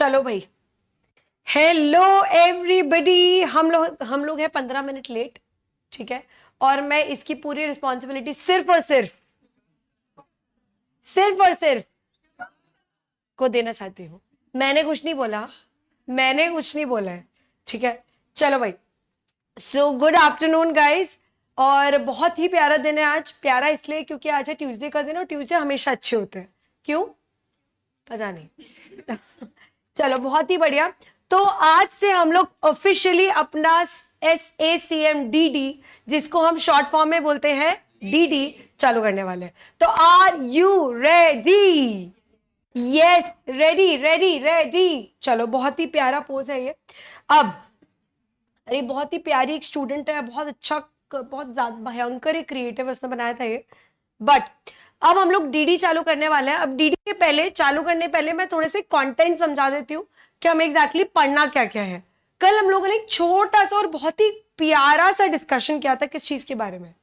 चलो भाई, hello everybody. हम लोग हैं 15 मिनट लेट, ठीक है। और मैं इसकी पूरी रिस्पॉन्सिबिलिटी सिर्फ और सिर्फ को देना चाहती हूँ। मैंने कुछ नहीं बोला है, ठीक है। चलो भाई, सो गुड आफ्टरनून गाइज। और बहुत ही प्यारा दिन है आज। प्यारा इसलिए क्योंकि आज है ट्यूसडे का दिन, और ट्यूसडे हमेशा अच्छे होते हैं। क्यों पता नहीं। चलो बहुत ही बढ़िया। तो आज से हम लोग ऑफिशियली अपना SACMDD, जिसको हम शॉर्ट फॉर्म में बोलते हैं DD, चालू करने वाले हैं। तो are you ready? Yes, ready. चलो, बहुत ही प्यारा पोज है ये। अब अरे बहुत ही प्यारी एक स्टूडेंट है, बहुत अच्छा, बहुत ज्यादा भयंकर क्रिएटिव उसने बनाया था ये। बट अब हम लोग DD चालू करने वाले हैं। अब DD के पहले, चालू करने पहले मैं थोड़े से कंटेंट समझा देती हूँ कि हमें एग्जैक्टली पढ़ना क्या क्या है। कल हम लोगों ने एक छोटा सा और बहुत ही प्यारा सा डिस्कशन किया था किस चीज के बारे में,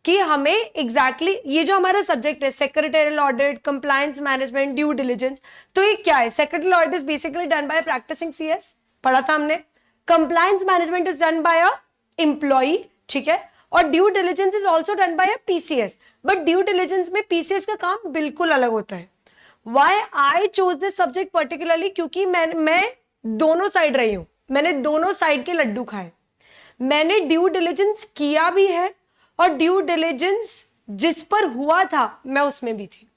कि हमें एग्जैक्टली ये जो हमारा सब्जेक्ट है, secretarial audit, compliance management, due diligence, तो ये क्या है? Secretarial audit is basically done by practicing CS, पढ़ा था हमने। Compliance management is done by a employee, ठीक है। और due diligence is also done by a PCS। But due diligence में PCS का काम बिल्कुल अलग होता है। Why I choose this subject particularly? क्योंकि मैं दोनों साइड रही हूं, मैंने दोनों साइड के लड्डू खाए। मैंने ड्यू डिलिजेंस किया भी है, और ड्यू डिलिजेंस जिस पर हुआ था मैं उसमें भी थी।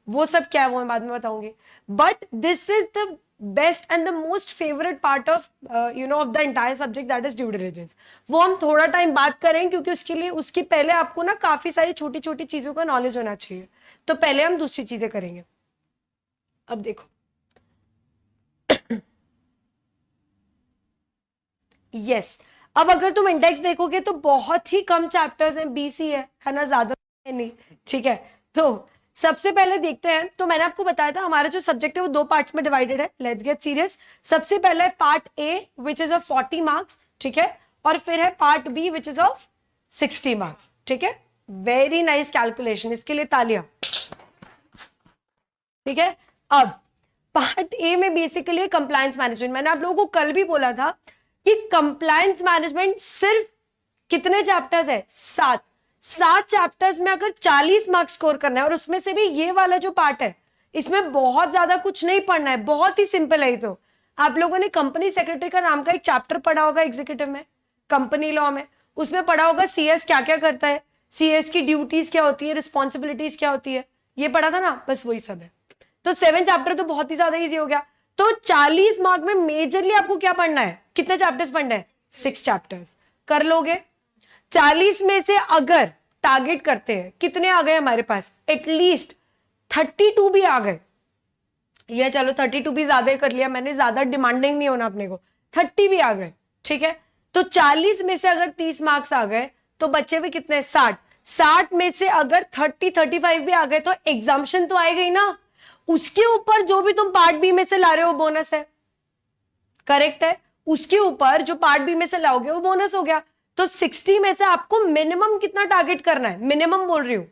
वो सब क्या है वो मैं बाद में बताऊंगी। But this is the best and the most favourite part of of the entire subject, that is due diligence. वो हम थोड़ा टाइम बात करें, क्योंकि उसके पहले आपको ना काफी सारी छोटी छोटी चीजों का नॉलेज होना चाहिए। तो पहले हम दूसरी चीजें करेंगे। अब देखो, यस, अब अगर तुम इंडेक्स देखोगे तो बहुत ही कम चैप्टर्स हैं, 20 ही है ना, ज्यादा है नहीं, ठीक है। तो सबसे पहले देखते हैं। तो मैंने आपको बताया था हमारा जो सब्जेक्ट है वो 2 पार्ट्स में डिवाइडेड है। Let's get serious. सबसे पहले है part A, which is of 40 marks, ठीक है। और फिर है part B, which is of 60 marks, ठीक है। वेरी नाइस कैलकुलेशन, इसके लिए तालियां, ठीक है। अब पार्ट A में बेसिकली कंप्लायंस मैनेजमेंट। मैंने आप लोगों को कल भी बोला था कि कंप्लायंस मैनेजमेंट सिर्फ कितने चैप्टर्स है? 7 चैप्टर्स में अगर 40 मार्क्स स्कोर करना है, और उसमें से भी ये वाला जो पार्ट है, इसमें बहुत ज्यादा कुछ नहीं पढ़ना है, बहुत ही सिंपल है। तो आप लोगों ने कंपनी सेक्रेटरी का नाम का एक चैप्टर पढ़ा होगा एग्जीक्यूटिव में, कंपनी लॉ में। उसमें पढ़ा होगा CS क्या क्या करता है, CS की ड्यूटीज क्या होती है, रिस्पॉन्सिबिलिटीज क्या होती है, ये पढ़ा था ना। बस वही सब है। तो 7 चैप्टर तो बहुत ही ज्यादा इजी हो गया। तो 40 मार्क में मेजरली आपको क्या पढ़ना है? कितने चैप्टर्स पढ़ना है? 6 चैप्टर्स। कर लोगे? 40 में से अगर टारगेट करते हैं, कितने आ गए हमारे पास? एटलीस्ट 32 भी आ गए। ये चलो 32 भी ज्यादा कर लिया मैंने, ज्यादा डिमांडिंग नहीं होना अपने को। 30 भी आ गए, ठीक है। तो 40 में से अगर 30 मार्क्स आ गए तो बच्चे भी कितने? 60 में से अगर 35 भी आ गए तो एग्जाम्शन तो आएगा ही ना। उसके ऊपर जो भी तुम पार्ट B में से ला रहे हो बोनस है, करेक्ट है। उसके ऊपर जो पार्ट B में से लाओगे वो बोनस हो गया। तो 60 में से आपको मिनिमम कितना टारगेट करना है? मिनिमम बोल रही हूं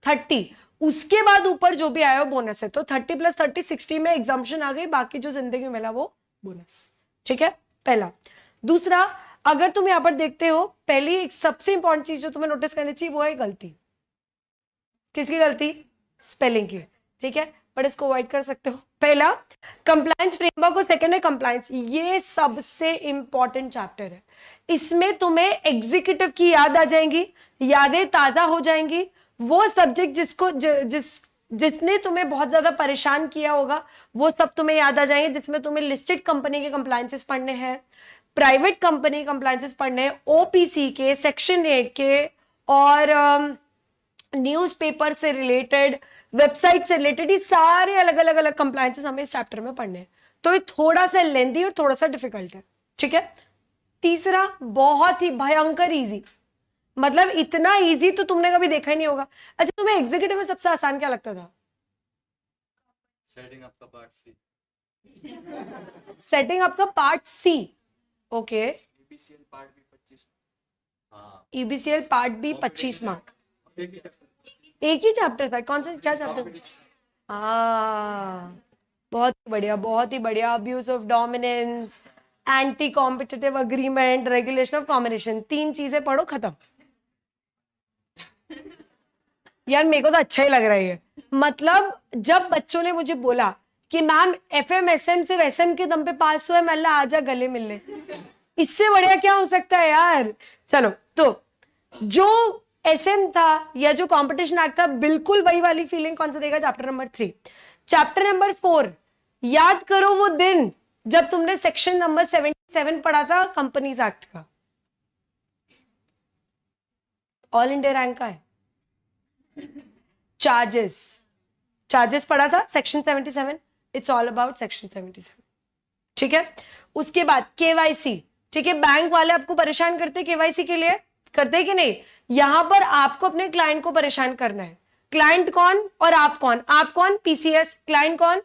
30। उसके बाद ऊपर जो भी आया वो बोनस है। तो 30 + 30 60 में एग्जाम्शन आ गई, बाकी जो जिंदगी में मिला वो बोनस, ठीक है। पहला। दूसरा, अगर तुम यहां पर देखते हो, पहली एक सबसे इंपॉर्टेंट चीज जो तुम्हें नोटिस करनी चाहिए वो है गलती। किसकी गलती? स्पेलिंग की, ठीक है। बट इसको अवॉइड कर सकते हो। पहला कंप्लायंस फ्रेमवर्क और सेकंड है कंप्लायंस। ये सबसे इंपॉर्टेंट चैप्टर है। इसमें तुम्हें एग्जीक्यूटिव की याद आ जाएंगी, यादें ताजा हो जाएंगी। वो सब्जेक्ट जिसने तुम्हें बहुत ज्यादा परेशान किया होगा वो सब तुम्हें याद आ जाएंगे, जिसमें तुम्हें लिस्टेड कंपनी के कंप्लायंसेस पढ़ने हैं, प्राइवेट कंपनी कंप्लायंसेस पढ़ने हैं, OPC के, सेक्शन 8 के, और न्यूज़पेपर से रिलेटेड, वेबसाइट से रिलेटेड, ये सारे अलग अलग कंप्लायंसेस हमें इस चैप्टर में पढ़ने हैं। तो ये थोड़ा सा लेंदी और थोड़ा सा डिफिकल्ट है, ठीक है। तीसरा, बहुत ही भयंकर इजी, मतलब इतना इजी तो तुमने कभी देखा ही नहीं होगा। अच्छा, तुम्हें एग्जीक्यूटिव में सबसे आसान क्या लगता था? सेटिंग अप का पार्ट C। सेटिंग अप का part C, okay. EBCL part B 25। हाँ, EBCL पार्ट B 25 मार्क। एक ही चैप्टर था? कौन सा, क्या चैप्टर? हाँ, बहुत ही बढ़िया, बहुत ही बढ़िया। Abuse of dominance, anti competitive agreement, regulation of combination, 3 चीजें पढ़ो, खत्म। यार मेरे को तो अच्छा ही लग रहा है ये। मतलब जब बच्चों ने मुझे बोला कि मैम FMSM से वैसम के दम पे पास हुआ, मैं अल्लाह आजा गले मिल ले, इससे बढ़िया क्या हो सकता है यार। चलो, तो जो SM था या जो कंपटीशन एक्ट था, बिल्कुल वही वाली फीलिंग कौन सा देगा? Chapter number 3। चैप्टर नंबर 4, याद करो वो दिन जब तुमने सेक्शन नंबर 77 पढ़ा था कंपनीज एक्ट का, ऑल इंडिया रैंक का है। चार्जेस पढ़ा था section 77, it's all about section 77, ठीक है। उसके बाद KYC, ठीक है। बैंक वाले आपको परेशान करते KYC के लिए, करते कि नहीं? यहां पर आपको अपने क्लाइंट को परेशान करना है। क्लाइंट कौन और आप कौन? आप कौन? PCS। क्लाइंट कौन?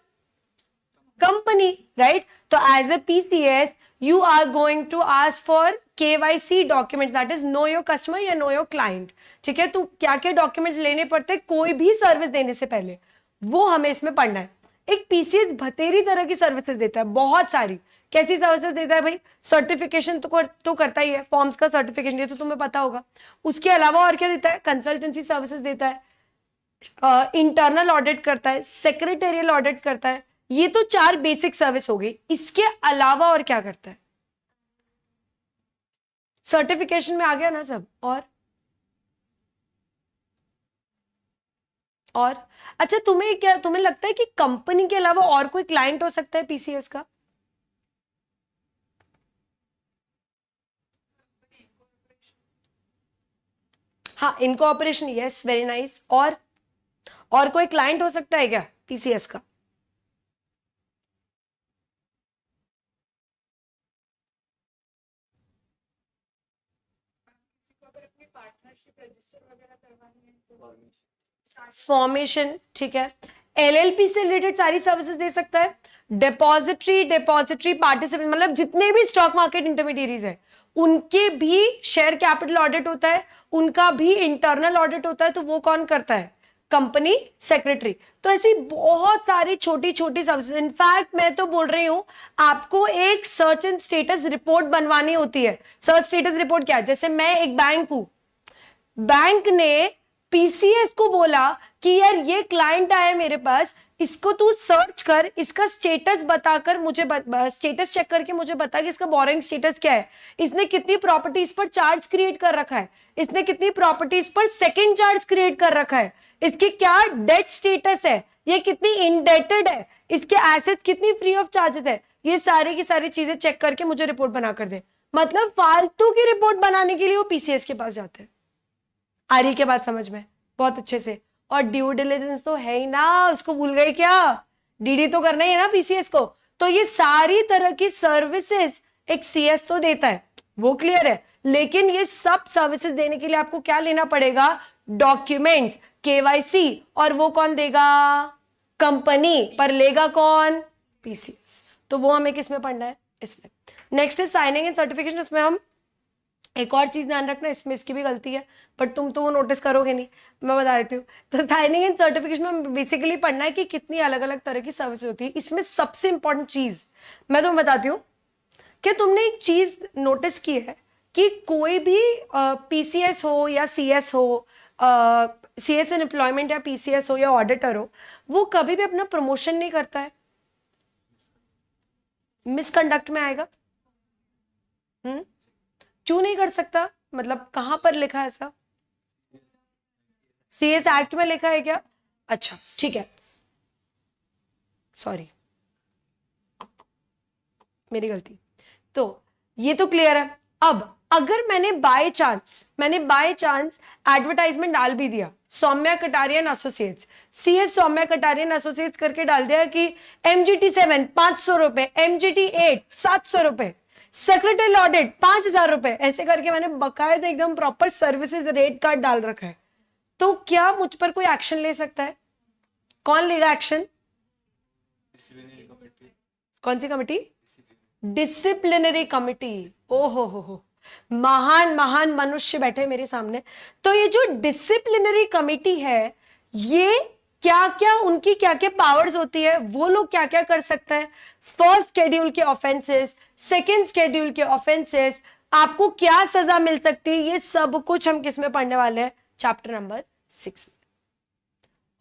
Company, right? तो as a PCS you are going to ask for KYC documents, that is know your customer या know your client, ठीक है। तो क्या क्या डॉक्यूमेंट्स लेने पड़ते कोई भी सर्विस देने से पहले, वो हमें इसमें पढ़ना है। एक PCS बतेरी तरह की सर्विसेज देता है, बहुत सारी। कैसी सर्विसेज देता है भाई? सर्टिफिकेशन तो करता ही है, फॉर्म्स का सर्टिफिकेशन, ये तो तुम्हें पता होगा। उसके अलावा और क्या देता है? कंसल्टेंसी सर्विसेज देता है, इंटरनल ऑडिट करता है, सेक्रेटेरियल ऑडिट करता है। ये तो 4 बेसिक सर्विस हो गई। इसके अलावा और क्या करता है? सर्टिफिकेशन में आ गया ना सब। और अच्छा, तुम्हें लगता है कि कंपनी के अलावा और कोई क्लाइंट हो सकता है PCS का? हाँ, इनकॉर्पोरेशन, यस, वेरी नाइस। और कोई क्लाइंट हो सकता है क्या PCS का? फॉर्मेशन, ठीक है। LLP से रिलेटेड सारी सर्विसेज दे सकता है। डिपॉजिटरी पार्टिसिपेंट, मतलब जितने भी स्टॉक मार्केट इंटरमीडियरीज है उनके भी शेयर कैपिटल ऑडिट होता है, उनका भी इंटरनल ऑडिट होता है। तो वो कौन करता है? Company secretary. तो ऐसी बहुत सारी छोटी छोटी सर्विसेज। इनफैक्ट मैं तो बोल रही हूं आपको एक सर्च एंड स्टेटस रिपोर्ट बनवानी होती है। सर्च स्टेटस रिपोर्ट क्या है? जैसे मैं एक बैंक हूं, बैंक ने PCS को बोला कि यार ये क्लाइंट आया मेरे पास, इसको तू सर्च कर, इसका स्टेटस बताकर मुझे स्टेटस चेक करके मुझे बता कि इसका बोरिंग स्टेटस क्या है, इसने कितनी प्रॉपर्टीज पर चार्ज क्रिएट कर रखा है, इसने कितनी प्रॉपर्टीज पर सेकंड चार्ज क्रिएट कर रखा है, इसकी क्या डेट स्टेटस है, ये कितनी इंडेटेड है, इसके एसेट्स कितनी फ्री ऑफ चार्जेस है। ये सारी की सारी चीजें चेक करके मुझे रिपोर्ट बना कर दे। मतलब फालतू की रिपोर्ट बनाने के लिए वो PCS के पास जाते हैं। आ रही के बात समझ में? बहुत अच्छे से। और ड्यू डिलिजेंस तो है ही ना, उसको भूल गए क्या? DD तो करना ही है ना PCS को। तो ये सारी तरह की सर्विसेज एक CS तो देता है, वो क्लियर है। लेकिन ये सब सर्विसेज देने के लिए आपको क्या लेना पड़ेगा? Documents, KYC। और वो कौन देगा? कंपनी। पर लेगा कौन? PCS। तो वो हमें किसमें पढ़ना है? इसमें। नेक्स्ट है साइनिंग एंड सर्टिफिकेशन। इसमें हम एक और चीज ध्यान रखना, इसमें इसकी भी गलती है बट तुम तो वो नोटिस करोगे नहीं, मैं बता देती हूँ। तो साइनिंग एंड सर्टिफिकेशन में बेसिकली पढ़ना है कि कितनी अलग अलग तरह की सर्विस होती है। इसमें सबसे इंपॉर्टेंट चीज मैं तुम्हें बताती हूँ कि तुमने एक चीज नोटिस की है कि कोई भी PCS हो या CS हो, CS इन एम्प्लॉयमेंट या PCS हो या ऑडिटर हो, वो कभी भी अपना प्रमोशन नहीं करता है। मिसकंडक्ट में आएगा। क्यों नहीं कर सकता? मतलब कहां पर लिखा है ऐसा? CS एक्ट में लिखा है क्या? अच्छा ठीक है, सॉरी मेरी गलती। तो ये तो क्लियर है। अब अगर मैंने बाय चांस एडवर्टाइजमेंट डाल भी दिया, Saumya Katarian associates, CS Saumya Katarian associates करके डाल दिया कि MGT 7 500 रुपए, MGT 8 700 रुपए, सेक्रेटरी ऑडिट 5000 रुपए, ऐसे करके मैंने बकायदा एकदम प्रॉपर सर्विसेज रेट कार्ड डाल रखा है, तो क्या मुझ पर कोई एक्शन ले सकता है? कौन लेगा एक्शन? कौन सी कमिटी? Disciplinary committee. ओहो हो, महान महान मनुष्य बैठे मेरे सामने। तो ये जो डिसिप्लिनरी कमिटी है, ये क्या क्या उनकी क्या क्या पावर्स होती है, वो लोग क्या क्या कर सकते हैं, फर्स्ट शेड्यूल के ऑफेंसेस, सेकंड शेड्यूल के ऑफेंसेस, आपको क्या सजा मिल सकती है, ये सब कुछ हम किस में पढ़ने वाले हैं, चैप्टर नंबर 6 में।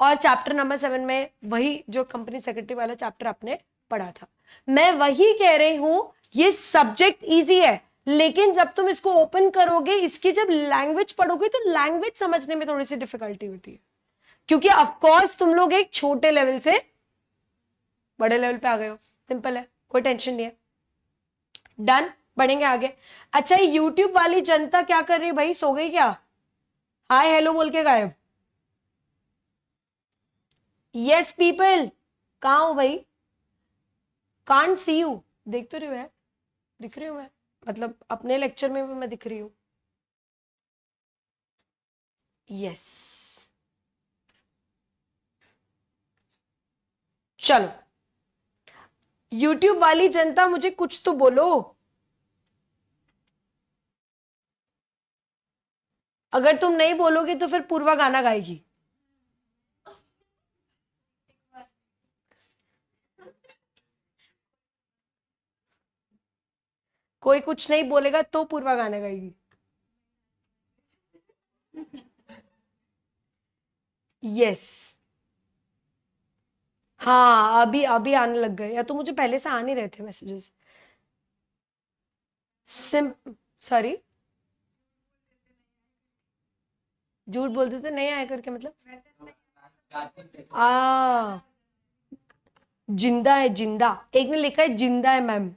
और चैप्टर नंबर 7 में वही जो कंपनी सेक्रेटरी वाला चैप्टर आपने पढ़ा था। मैं वही कह रही हूं, ये सब्जेक्ट इजी है, लेकिन जब तुम इसको ओपन करोगे, इसकी जब लैंग्वेज पढ़ोगे तो लैंग्वेज समझने में थोड़ी सी डिफिकल्टी होती है, क्योंकि ऑफकोर्स तुम लोग एक छोटे लेवल से बड़े लेवल पे आ गए हो। सिंपल है, कोई टेंशन नहीं है। डन, बढ़ेंगे आगे। अच्छा, यूट्यूब वाली जनता क्या कर रही है भाई, सो गई क्या? हाय हेलो बोल के गायब। यस पीपल, कहां हो भाई? Can't see you. देख तो रही हो यार, दिख रही हूं मैं, मतलब अपने लेक्चर में भी मैं दिख रही हूं। यस, चलो यूट्यूब वाली जनता मुझे कुछ तो बोलो। अगर तुम नहीं बोलोगे तो फिर पूर्वा गाना गाएगी। कोई कुछ नहीं बोलेगा तो पूर्वा गाना गाएगी। यस, हाँ अभी अभी आने लग गए, या तो मुझे पहले से आ नहीं रहे थे मैसेजेस। सॉरी, झूठ बोलते थे नहीं आया करके, मतलब आ जिंदा है, जिंदा, एक ने लिखा है जिंदा है मैम,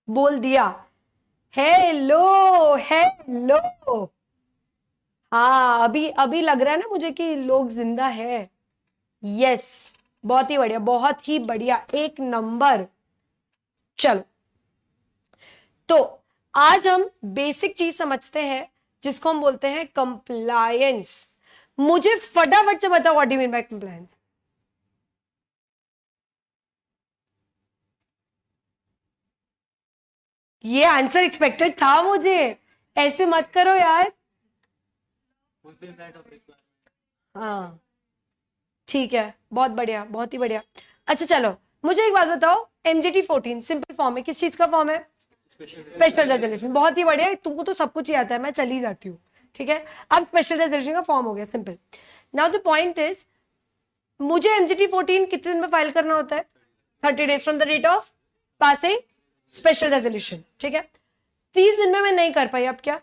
बोल दिया हेलो हेलो। हाँ अभी अभी लग रहा है ना मुझे कि लोग जिंदा है। यस, बहुत ही बढ़िया, बहुत ही बढ़िया, एक नंबर। चलो, तो आज हम बेसिक चीज समझते हैं जिसको हम बोलते हैं कंप्लायंस। मुझे फटाफट से बताओ what do you mean by compliance. ये आंसर एक्सपेक्टेड था मुझे, ऐसे मत करो यार। fulfillment of requirement. हाँ ठीक है, बहुत बढ़िया, बहुत ही बढ़िया। अच्छा चलो, मुझे एक बात बताओ, MGT 14 सिंपल फॉर्म है, किस चीज का फॉर्म है? Special resolution. बहुत ही बढ़िया, तुमको तो सब कुछ ही आता है, मैं चली जाती हूँ। ठीक है, अब स्पेशल रेजोल्यूशन का फॉर्म हो गया simple. Now the point is, मुझे MGT 14 कितने दिन में फाइल करना होता है? 30 days from the date of passing special resolution. ठीक है, 30 दिन में मैं नहीं कर पाई, अब क्या?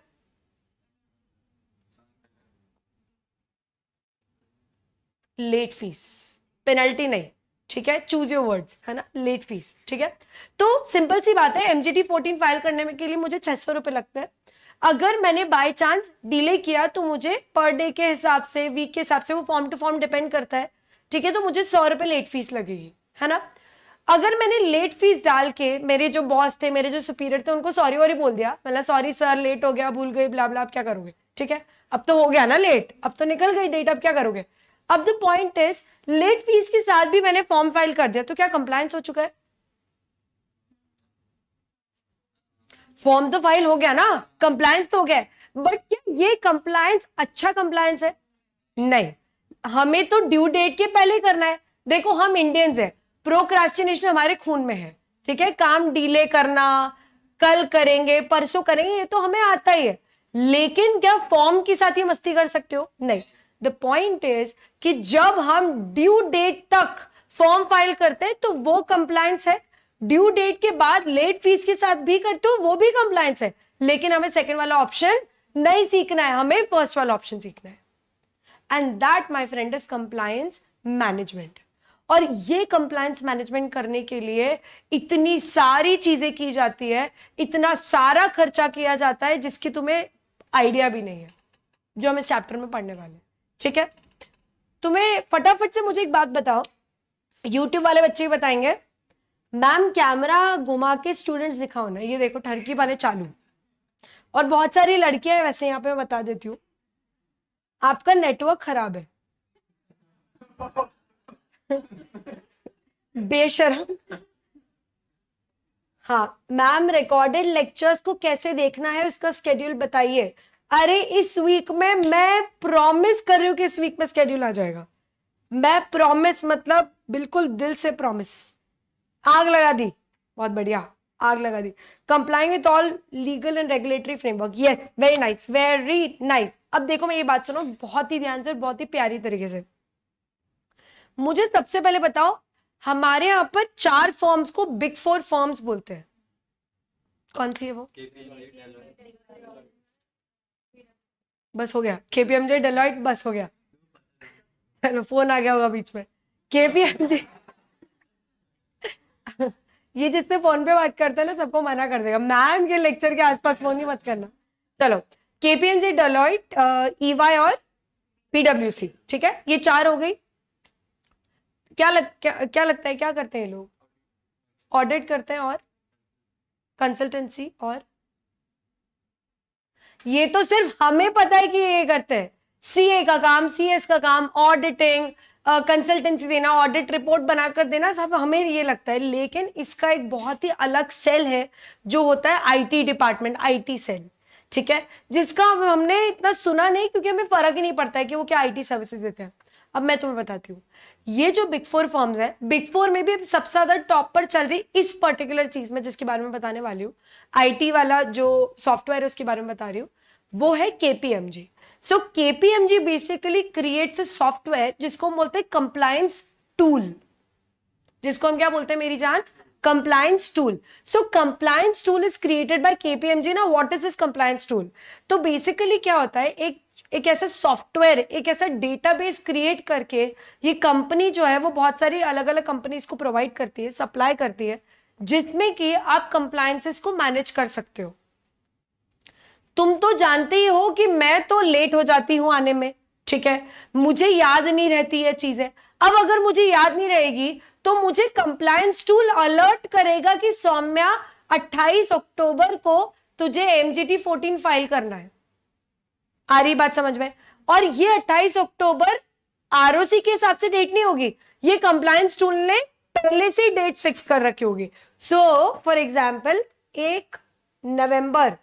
लेट फीस, पेनल्टी नहीं, ठीक है, चूज योर वर्ड्स, है ना, लेट फीस। ठीक है, तो सिंपल सी बात है, MGT 14 फाइल करने में के लिए मुझे 600 रुपए लगते हैं। अगर मैंने बाय चांस डिले किया तो मुझे पर डे के हिसाब से, वीक के हिसाब से, वो फॉर्म टू फॉर्म डिपेंड करता है। ठीक है, तो मुझे 100 रुपए लेट फीस लगेगी, है ना। अगर मैंने लेट फीस डाल के, मेरे जो बॉस थे, मेरे जो सुपीरियर थे, उनको सॉरी वॉरी बोल दिया, मतलब सॉरी सर लेट हो गया, भूल गई, ब्ला ब्ला, क्या करोगे? ठीक है, अब तो हो गया ना लेट, अब तो निकल गई डेट, अब क्या करोगे? अब the point is, late fees के साथ भी मैंने फॉर्म फाइल कर दिया, तो क्या कंप्लायंस हो चुका है? फॉर्म तो फाइल हो गया ना, कंप्लायंस तो हो गया, बट क्या ये कंप्लायंस अच्छा कंप्लायंस है? नहीं, हमें तो ड्यू डेट के पहले करना है। देखो हम इंडियंस हैं, प्रोक्रास्टिनेशन हमारे खून में है। ठीक है, काम डिले करना, कल करेंगे, परसों करेंगे, ये तो हमें आता ही है। लेकिन क्या फॉर्म के साथ ही मस्ती कर सकते हो? नहीं। द पॉइंट इज कि जब हम ड्यू डेट तक फॉर्म फाइल करते हैं तो वो कंप्लायंस है, ड्यू डेट के बाद लेट फीस के साथ भी करते हो वो भी कंप्लायंस है। लेकिन हमें सेकंड वाला ऑप्शन नहीं सीखना है, हमें फर्स्ट वाला ऑप्शन सीखना है। And that my friend is compliance management. और ये कंप्लायंस मैनेजमेंट करने के लिए इतनी सारी चीजें की जाती है, इतना सारा खर्चा किया जाता है जिसकी तुम्हें आइडिया भी नहीं है, जो हम इस चैप्टर में पढ़ने वाले हैं। ठीक है, तुम्हें फटाफट से मुझे एक बात बताओ, यूट्यूब वाले बच्चे बताएंगे, मैम कैमरा घुमा के स्टूडेंट्स दिखाओ ना, ये देखो ठरकी पाने चालू, और बहुत सारी लड़कियां हैं वैसे, यहाँ पे मैं बता देती हूँ, आपका नेटवर्क खराब है। बेशरम। हाँ मैम, रिकॉर्डेड लेक्चर्स को कैसे देखना है उसका स्केड्यूल बताइए। अरे इस वीक में मैं प्रॉमिस कर रही हूं कि इस वीक में स्केड्यूल आ जाएगा। मैं प्रॉमिस मतलब बिल्कुल दिल से प्रॉमिस। आग लगा दी, बहुत बढ़िया, आग लगा दी। Complying with all legal and regulatory framework, yes, very nice, very nice. अब देखो मेरी बात सुनो बहुत ही ध्यान से और बहुत ही प्यारी तरीके से। मुझे सबसे पहले बताओ, हमारे यहां पर 4 फर्म्स को बिग 4 फर्म्स बोलते हैं, कौन सी है वो? बस हो गया, केपीएमजी, डेलॉइट, बस हो गया। चलो फोन आ गया होगा बीच में। केपीएमजी ये जिससे फोन पे बात करता है ना सबको मना कर देगा, मैम के लेक्चर के आसपास फोन ही मत करना। चलो, केपीएमजी, डेलॉइट, ईवाई और पीडब्ल्यूसी, ठीक है, ये 4 हो गई। क्या लगता है क्या करते हैं लोग? ऑडिट करते हैं और कंसल्टेंसी, और ये तो सिर्फ हमें पता है कि ये करते हैं। सीए का काम, सीएस का काम, ऑडिटिंग, कंसल्टेंसी देना, ऑडिट रिपोर्ट बनाकर देना, सब हमें ये लगता है। लेकिन इसका एक बहुत ही अलग सेल है जो होता है आईटी डिपार्टमेंट, आईटी सेल, ठीक है, जिसका हमने इतना सुना नहीं क्योंकि हमें फर्क ही नहीं पड़ता है कि वो क्या आईटी सर्विसेज देते हैं। अब मैं तुम्हें बताती हूँ, ये जो बिग 4 फर्म्स है, बिग 4 में भी सबसे ज्यादा टॉप पर चल रही इस पर्टिकुलर चीज में जिसके बारे में बताने वाली हूँ, आईटी वाला जो सॉफ्टवेयर है उसके बारे में बता रही हूँ, वो है KPMG. So KPMG basically creates a software जिसको हम बोलते हैं कंप्लायंस टूल, जिसको हम क्या बोलते हैं मेरी जान? Compliance tool. So compliance tool is created by KPMG. ना what is this compliance tool? तो बेसिकली क्या होता है, एक ऐसा सॉफ्टवेयर, एक ऐसा डेटाबेस क्रिएट करके ये कंपनी जो है वो बहुत सारी अलग अलग कंपनीज को प्रोवाइड करती है, सप्लाई करती है, जिसमें कि आप कंप्लायंसेस को मैनेज कर सकते हो। तुम तो जानते ही हो कि मैं तो लेट हो जाती हूं आने में, ठीक है, मुझे याद नहीं रहती है चीजें। अब अगर मुझे याद नहीं रहेगी तो मुझे कंप्लायंस टूल अलर्ट करेगा कि सौम्या 28 अक्टूबर को तुझे एमजीटी 14 फाइल करना है। आ रही बात समझ में? और ये 28 अक्टूबर आरओसी के हिसाब से डेट नहीं होगी, ये कंप्लायंस टूल ने पहले से डेट्स फिक्स कर रखी होगी। सो फॉर एग्जाम्पल 1 नवंबर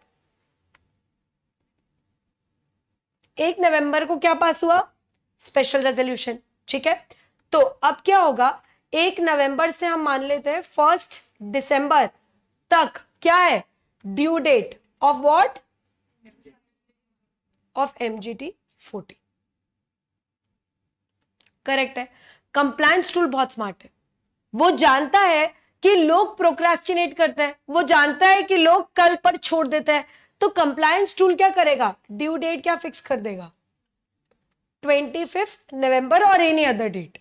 को क्या पास हुआ? स्पेशल रेजोल्यूशन, ठीक है। तो अब क्या होगा, 1 नवंबर से हम मान लेते हैं 1 दिसंबर तक क्या है? Due date of what? Of MGT 14। Correct है। कंप्लायंस टूल बहुत स्मार्ट है, वो जानता है कि लोग प्रोक्रास्टिनेट करते हैं, वो जानता है कि लोग कल पर छोड़ देते हैं। तो कंप्लायंस टूल क्या करेगा? ड्यू डेट क्या फिक्स कर देगा? 25 नवंबर और एनी अदर डेट।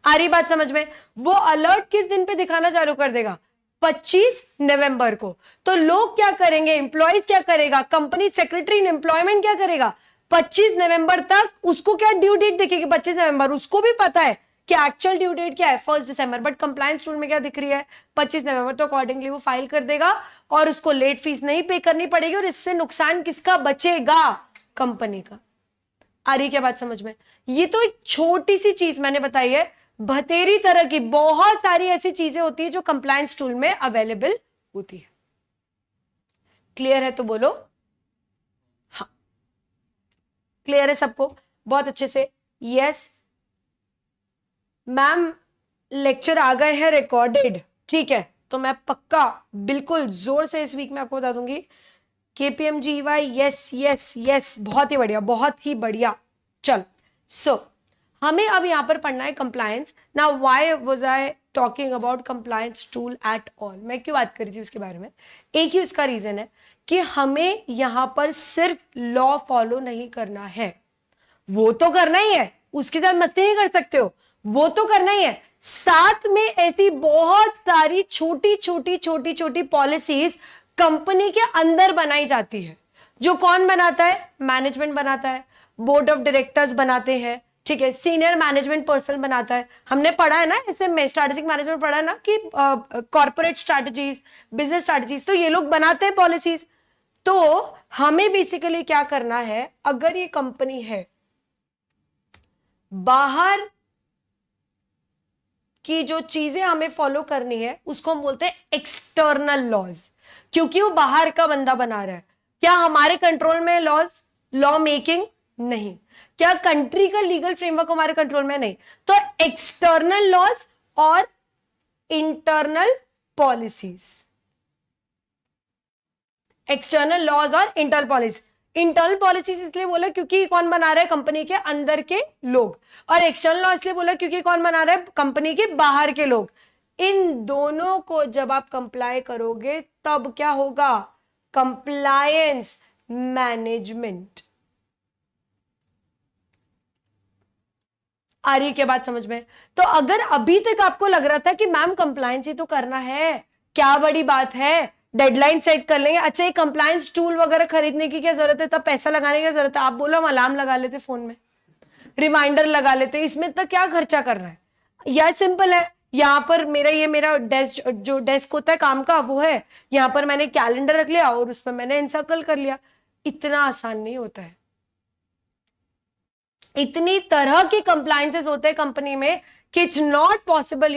आ रही बात समझ में? वो अलर्ट किस दिन पे दिखाना चालू कर देगा? 25 नवंबर को। तो लोग क्या करेंगे? एम्प्लॉइज क्या करेगा? कंपनी सेक्रेटरी इन एम्प्लॉयमेंट क्या करेगा? 25 नवंबर तक उसको क्या ड्यू डेट दिखेगी? 25 नवंबर। उसको भी पता है कि एक्चुअल ड्यू डेट क्या है 1 दिसंबर, बट कंप्लायंस टूल में क्या दिख रही है? 25 नवंबर। तो अकॉर्डिंगली वो फाइल कर देगा और उसको लेट फीस नहीं पे करनी पड़ेगी और इससे नुकसान किसका बचेगा? कंपनी का। आ रही क्या बात समझ में? ये तो एक छोटी सी चीज मैंने बताई है, बतेरी तरह की बहुत सारी ऐसी चीजें होती है जो कंप्लायंस टूल में अवेलेबल होती है। क्लियर है तो बोलो हाँ। क्लियर है सबको? बहुत अच्छे से। यस मैम, लेक्चर आ गए हैं रिकॉर्डेड, ठीक है, तो मैं पक्का बिल्कुल जोर से इस वीक में आपको बता दूंगी। केपीएमजीवाई, यस यस यस, बहुत ही बढ़िया, बहुत ही बढ़िया। चल, सो हमें अब यहां पर पढ़ना है compliance. Now why was I talking about compliance tool at all? मैं क्यों बात कर रही थी उसके बारे में? एक ही उसका रीजन है कि हमें यहां पर सिर्फ लॉ फॉलो नहीं करना है, वो तो करना ही है, उसके साथ मस्ती नहीं कर सकते हो, वो तो करना ही है, साथ में ऐसी बहुत सारी छोटी छोटी छोटी छोटी पॉलिसीज कंपनी के अंदर बनाई जाती है। जो कौन बनाता है? मैनेजमेंट बनाता है, बोर्ड ऑफ डायरेक्टर्स बनाते हैं, ठीक है, सीनियर मैनेजमेंट पर्सन बनाता है। हमने पढ़ा है ना ऐसे में, स्ट्रैटेजिक मैनेजमेंट पढ़ा है ना कि कॉर्पोरेट स्ट्रैटेजीज, बिजनेस स्ट्रैटेजीज, तो ये लोग बनाते हैं पॉलिसीज। तो हमें बेसिकली क्या करना है, अगर ये कंपनी है, बाहर की जो चीजें हमें फॉलो करनी है उसको हम बोलते हैं एक्सटर्नल लॉज, क्योंकि वो बाहर का बंदा बना रहा है। क्या हमारे कंट्रोल में लॉज? लॉ मेकिंग नहीं। क्या कंट्री का लीगल फ्रेमवर्क हमारे कंट्रोल में नहीं। तो एक्सटर्नल लॉज और इंटरनल पॉलिसीज, एक्सटर्नल लॉज और इंटरनल पॉलिसी। इंटरनल पॉलिसीज इसलिए बोला क्योंकि कौन बना रहा है, कंपनी के अंदर के लोग, और एक्सटर्नल लॉ इसलिए बोला क्योंकि कौन बना रहा है, कंपनी के बाहर के लोग। इन दोनों को जब आप कंप्लाई करोगे तब क्या होगा, कंप्लायंस मैनेजमेंट। आ रही है क्या बात समझ में। तो अगर अभी तक आपको लग रहा था कि मैम कंप्लायंस ही तो करना है, क्या बड़ी बात है, डेडलाइन सेट कर लेंगे, अच्छा ये कंप्लायंस टूल वगैरह खरीदने की क्या जरूरत है, तब पैसा लगाने की जरूरत है। आप बोलो हम अलार्म लगा लेते, फोन में रिमाइंडर लगा लेते, इसमें तक क्या खर्चा कर रहा है। या सिंपल है, यहां पर मेरा डेस्क, जो डेस्क होता है काम का वो है, यहां पर मैंने कैलेंडर रख लिया और उसमें मैंने एनसर्कल कर लिया। इतना आसान नहीं होता है। इतनी तरह के कंप्लायंसेस होते हैं कंपनी में कि it's not possible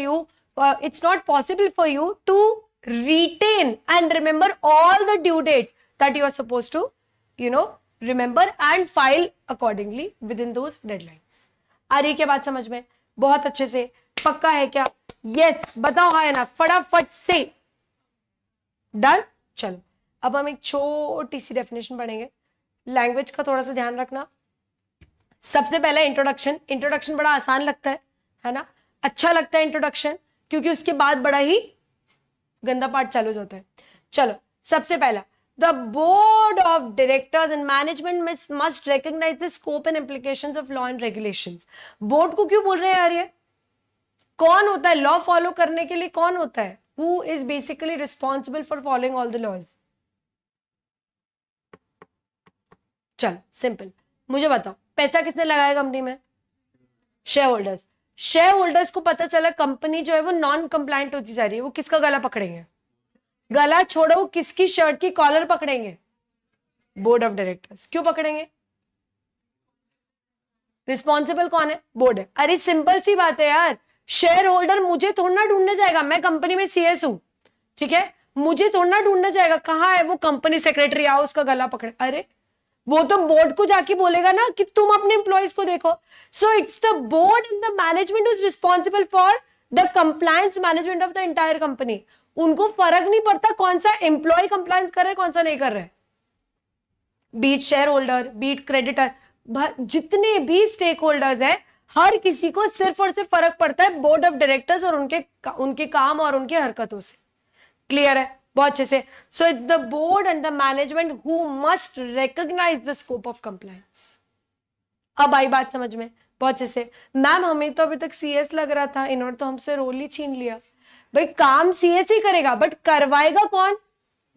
for you to retain and remember all the due dates that you are supposed to remember and file accordingly within those deadlines। आ रही क्या बात समझ में, बहुत अच्छे से, पक्का है क्या, यस बताओ हाँ है ना, फटाफट से डन। चलो अब हम एक छोटी सी डेफिनेशन पढ़ेंगे। लैंग्वेज का थोड़ा सा ध्यान रखना। सबसे पहले इंट्रोडक्शन बड़ा आसान लगता है ना, अच्छा लगता है इंट्रोडक्शन, क्योंकि उसके बाद बड़ा ही गंदा पार्ट चालू होता है। चलो सबसे पहला, the board of directors and management must recognise the scope and implications of law and regulations. Board को क्यों बोल रहे हैं यार, ये कौन होता है लॉ फॉलो करने के लिए, कौन होता है, who is basically responsible for following all the laws. चल सिंपल, मुझे बताओ पैसा किसने लगाया कंपनी में, शेयर होल्डर्स। शेयर होल्डर्स को पता चला कंपनी जो है वो नॉन कंप्लायंट होती जा रही है, वो किसका गला पकड़ेंगे, गला छोड़ो, किसकी शर्ट की कॉलर पकड़ेंगे, बोर्ड ऑफ डायरेक्टर्स। क्यों पकड़ेंगे, रिस्पॉन्सिबल कौन है, बोर्ड है। अरे सिंपल सी बात है यार, शेयर होल्डर मुझे थोड़ा ढूंढने जाएगा, मैं कंपनी में सीएस हूं, ठीक है, मुझे थोड़ा ढूंढने जाएगा, कहां है वो कंपनी सेक्रेटरी, आओ उसका गला पकड़े। अरे वो तो बोर्ड को जाके बोलेगा ना कि तुम अपने एम्प्लॉइज को देखो। सो it's the board and the management is responsible for the compliance management of the entire company. उनको फर्क नहीं पड़ता कौन सा एम्प्लॉय कंप्लायंस कर रहे कौन सा नहीं कर रहे, be it share holder, be it creditor, जितने भी स्टेक होल्डर्स हैं, हर किसी को सिर्फ और सिर्फ फर्क पड़ता है बोर्ड ऑफ डायरेक्टर्स और उनके काम और उनकी हरकतों से। क्लियर है बहुत अच्छे से। So it's the board and the management who must recognise the scope of compliance. अब आई बात समझ में बहुत अच्छे से। मैम हमें तो अभी तक सीएस लग रहा था, इन्होंने तो हमसे रोल ही छीन लिया। भाई काम सीएस ही करेगा, बट करवाएगा कौन,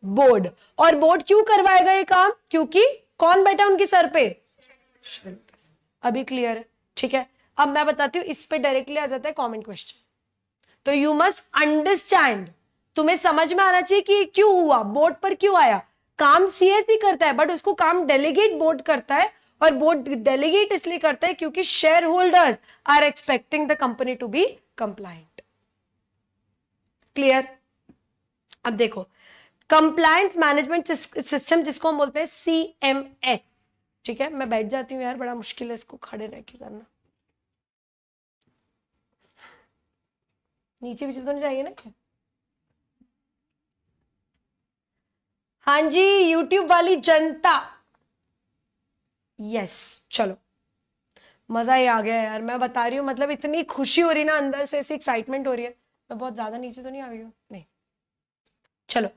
बोर्ड। और बोर्ड क्यों करवाएगा ये काम, क्योंकि कौन बैठा उनके सर पे, अभी क्लियर है, ठीक है। अब मैं बताती हूँ, इस पे डायरेक्टली आ जाता है कॉमन क्वेश्चन। तो यू मस्ट अंडरस्टैंड, तुम्हें समझ में आना चाहिए कि क्यों हुआ, बोर्ड पर क्यों आया। काम सीएस ही करता है, बट उसको काम डेलीगेट बोर्ड करता है, और बोर्ड डेलीगेट इसलिए करता है क्योंकि share holders are expecting the company to be compliant. Clear. अब देखो, कंप्लायंस मैनेजमेंट सिस्टम जिसको हम बोलते हैं सीएमएस, ठीक है। मैं बैठ जाती हूँ यार, बड़ा मुश्किल है इसको खड़े रह के करना। नीचे भी तो नहीं चाहिए ना। हाँ जी यूट्यूब वाली जनता, यस चलो मजा ही आ गया यार, मैं बता रही हूँ, मतलब इतनी खुशी हो रही ना अंदर से, ऐसी एक्साइटमेंट हो रही है। मैं बहुत ज्यादा नीचे तो नहीं आ गई हूँ, नहीं। चलो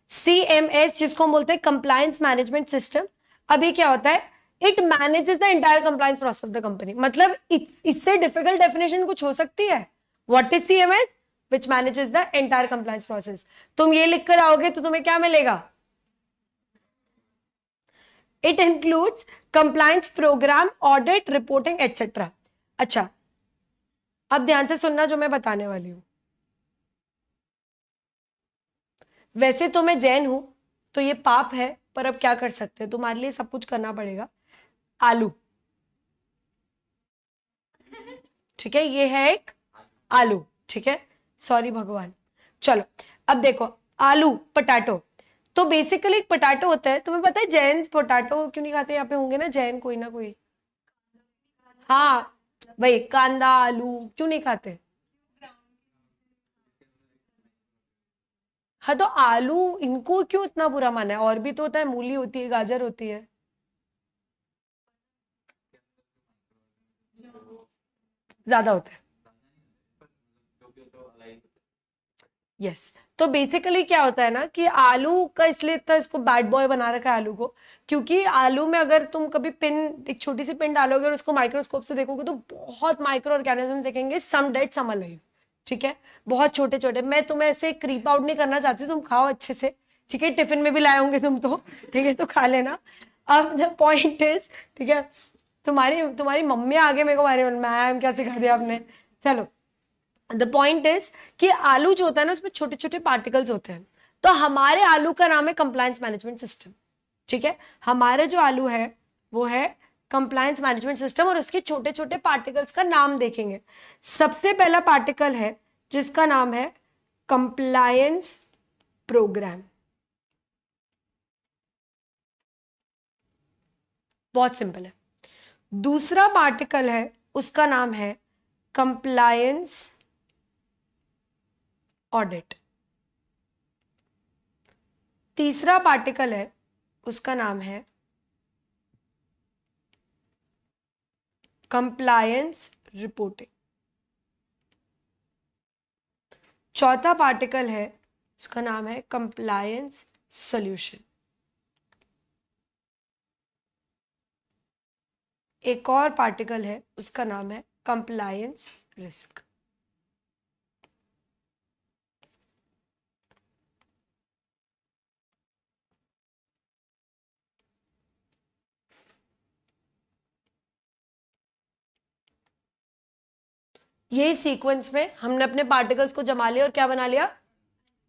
सीएमएस जिसको हम बोलते हैं कंप्लायंस मैनेजमेंट सिस्टम। अभी क्या होता है, it manages the entire compliance process of the company. मतलब इससे डिफिकल्ट डेफिनेशन कुछ हो सकती है। What is CMS, which manages the entire compliance process. तुम ये लिख कर आओगे तो तुम्हें क्या मिलेगा, it includes compliance program, audit, reporting etcetera. अच्छा अब ध्यान से सुनना जो मैं बताने वाली हूं। वैसे तो मैं जैन हूं तो ये पाप है, पर अब क्या कर सकते हैं, तुम्हारे लिए सब कुछ करना पड़ेगा। आलू, ठीक है, ये है एक आलू, ठीक है, सॉरी भगवान। चलो अब देखो, आलू पटाटो, तो बेसिकली एक पोटैटो होता है, तुम्हें पता है जैन पोटैटो क्यों नहीं खाते? यहाँ पे होंगे ना जैन कोई ना कोई। हाँ भाई, कांदा आलू क्यों नहीं खाते? हाँ तो आलू इनको क्यों इतना बुरा माना है? और भी तो होता है, मूली होती है, गाजर होती है। ज्यादा होता है। यस तो बेसिकली क्या होता है ना कि आलू का इसलिए इतना इसको बैड बॉय बना रखा है आलू को, क्योंकि आलू में अगर तुम कभी पिन, एक छोटी सी पिन डालोगे और उसको माइक्रोस्कोप से देखोगे तो बहुत माइक्रो ऑर्गेनिज्म देखेंगे, सम डेड सम अलाइव। ठीक है, बहुत छोटे छोटे। मैं तुम्हें ऐसे क्रीप आउट नहीं करना चाहती, तुम खाओ अच्छे से। ठीक है, टिफिन में भी लाए होंगे तुम तो, ठीक है, तो खा लेना। अब द पॉइंट इज, ठीक है, तुम्हारी तुम्हारी मम्मी आगे मेरे को मारे, मैम क्या सिखा दिया आपने। चलो, द पॉइंट इज कि आलू जो होता है ना उसमें छोटे छोटे पार्टिकल्स होते हैं। तो हमारे आलू का नाम है कंप्लायंस मैनेजमेंट सिस्टम। ठीक है, हमारे जो आलू है वो है कंप्लायंस मैनेजमेंट सिस्टम, और उसके छोटे छोटे पार्टिकल्स का नाम देखेंगे। सबसे पहला पार्टिकल है जिसका नाम है कंप्लायंस प्रोग्राम। बहुत सिंपल है। दूसरा पार्टिकल है उसका नाम है कंप्लायंस ऑडिट। तीसरा पार्टिकल है उसका नाम है कंप्लायंस रिपोर्टिंग। चौथा पार्टिकल है उसका नाम है कंप्लायंस सॉल्यूशन। एक और पार्टिकल है उसका नाम है कंप्लायंस रिस्क। ये सीक्वेंस में हमने अपने पार्टिकल्स को जमा लिया और क्या बना लिया?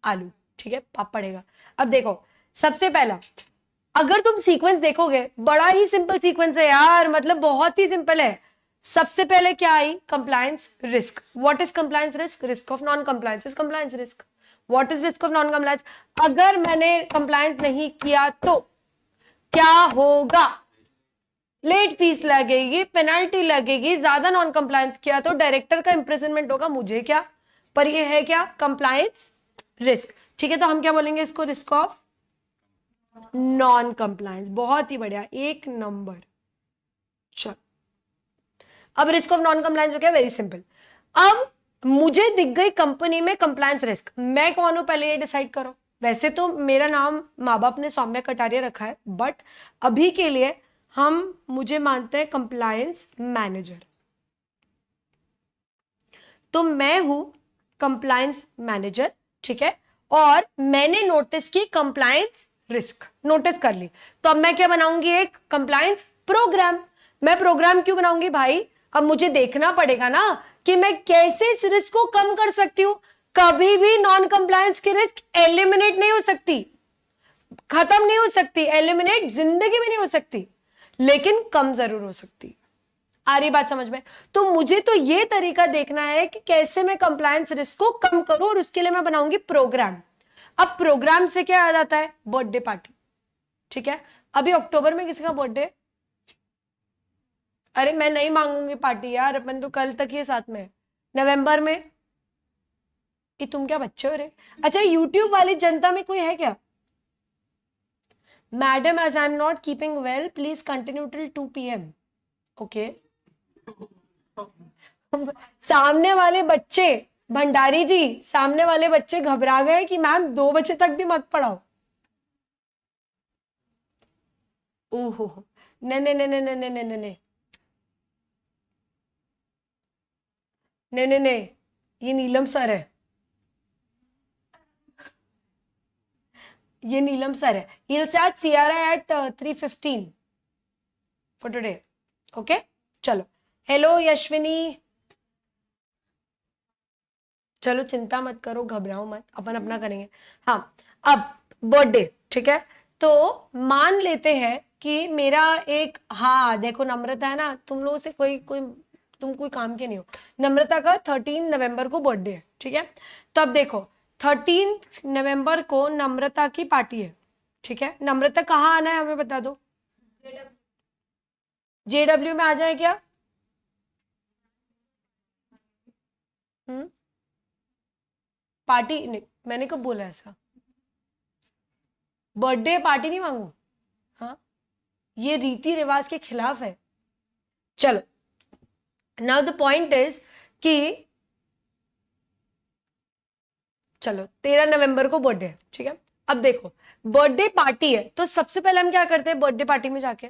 आलू। ठीक है, पाप पड़ेगा। अब देखो, सबसे पहला अगर तुम सीक्वेंस देखोगे, बड़ा ही सिंपल सीक्वेंस है यार, मतलब बहुत ही सिंपल है। सबसे पहले क्या आई? Compliance risk. What is compliance risk? Risk of non compliance is compliance risk. What is risk of non compliance? अगर मैंने कंप्लायंस नहीं किया तो क्या होगा? लेट फीस लगेगी, पेनल्टी लगेगी। ज्यादा नॉन कंप्लायंस किया तो डायरेक्टर का इंप्रिजनमेंट होगा, मुझे क्या। पर ये है क्या? Compliance risk. ठीक है, तो हम क्या बोलेंगे इसको? Risk of non compliance. बहुत ही बढ़िया, एक नंबर। चल, अब रिस्क ऑफ नॉन कंप्लायंस हो गया, वेरी सिंपल। अब मुझे दिख गई कंपनी में कंप्लायंस रिस्क, मैं कौन हूं पहले ये डिसाइड करो। वैसे तो मेरा नाम माँ बाप ने सौम्या कटारिया रखा है, बट अभी के लिए हम मुझे मानते हैं कंप्लायंस मैनेजर। तो मैं हूं कंप्लायंस मैनेजर। ठीक है, और मैंने नोटिस की कंप्लायंस रिस्क, नोटिस कर ली। तो अब मैं क्या बनाऊंगी? एक कंप्लायंस प्रोग्राम। मैं प्रोग्राम क्यों बनाऊंगी भाई? अब मुझे देखना पड़ेगा ना कि मैं कैसे इस रिस्क को कम कर सकती हूं। कभी भी नॉन कंप्लायंस की रिस्क एलिमिनेट नहीं हो सकती, खत्म नहीं हो सकती, एलिमिनेट जिंदगी में नहीं हो सकती, लेकिन कम जरूर हो सकती। आ रही बात समझ में? तो मुझे तो ये तरीका देखना है कि कैसे मैं कंप्लायंस रिस्क को कम करूं, और उसके लिए मैं बनाऊंगी प्रोग्राम। अब प्रोग्राम से क्या याद आता है? Birthday party. ठीक है, अभी अक्टूबर में किसी का बर्थडे? अरे मैं नहीं मांगूंगी पार्टी यार, अपन तो कल तक ही साथ में। नवंबर में? ये तुम क्या बच्चे हो रे? अच्छा, यूट्यूब वाली जनता में कोई है क्या? Madam, as I am not keeping well, please continue till 2 PM। Okay, सामने वाले बच्चे, भंडारी जी, सामने वाले बच्चे घबरा गए कि मैम 2 बजे तक भी मत पढ़ाओ। ओहो, नहीं नहीं नहीं नहीं नहीं नहीं नहीं नहीं नहीं नहीं नहीं, ये नीलम सर है, ये नीलम सर है। He'll start CRI at 3:15 for today. Okay, चलो। हेलो यशविनी, चलो चिंता मत करो, घबराओ मत, अपन अपना करेंगे। हाँ, अब बर्थडे। ठीक है, तो मान लेते हैं कि मेरा एक, हाँ देखो नम्रता है ना, तुम लोगों से कोई कोई तुम कोई काम के नहीं हो। नम्रता का 13 नवंबर को बर्थडे है। ठीक है, तो अब देखो 13 नवंबर को नम्रता की पार्टी है। ठीक है, नम्रता कहाँ आना है हमें बता दो। JW में आ जाए क्या? पार्टी नहीं, मैंने कब बोला ऐसा? बर्थडे पार्टी नहीं मांगू, हाँ, ये रीति रिवाज के खिलाफ है। चलो, नाउ द पॉइंट इज कि चलो 13 नवंबर को बर्थडे है, ठीक है। अब देखो बर्थडे पार्टी है तो सबसे पहले हम क्या करते हैं बर्थडे पार्टी में जाके,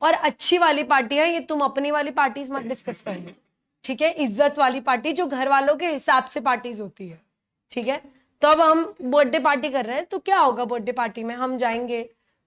और अच्छी वाली पार्टी है ये, तुम अपनी वाली पार्टीज मत डिस्कस करना, ठीक है, इज्जत वाली पार्टी जो घर वालों के हिसाब से पार्टीज होती है, ठीक है। तो अब हम बर्थडे पार्टी कर रहे हैं तो क्या होगा, बर्थडे पार्टी में हम जाएंगे,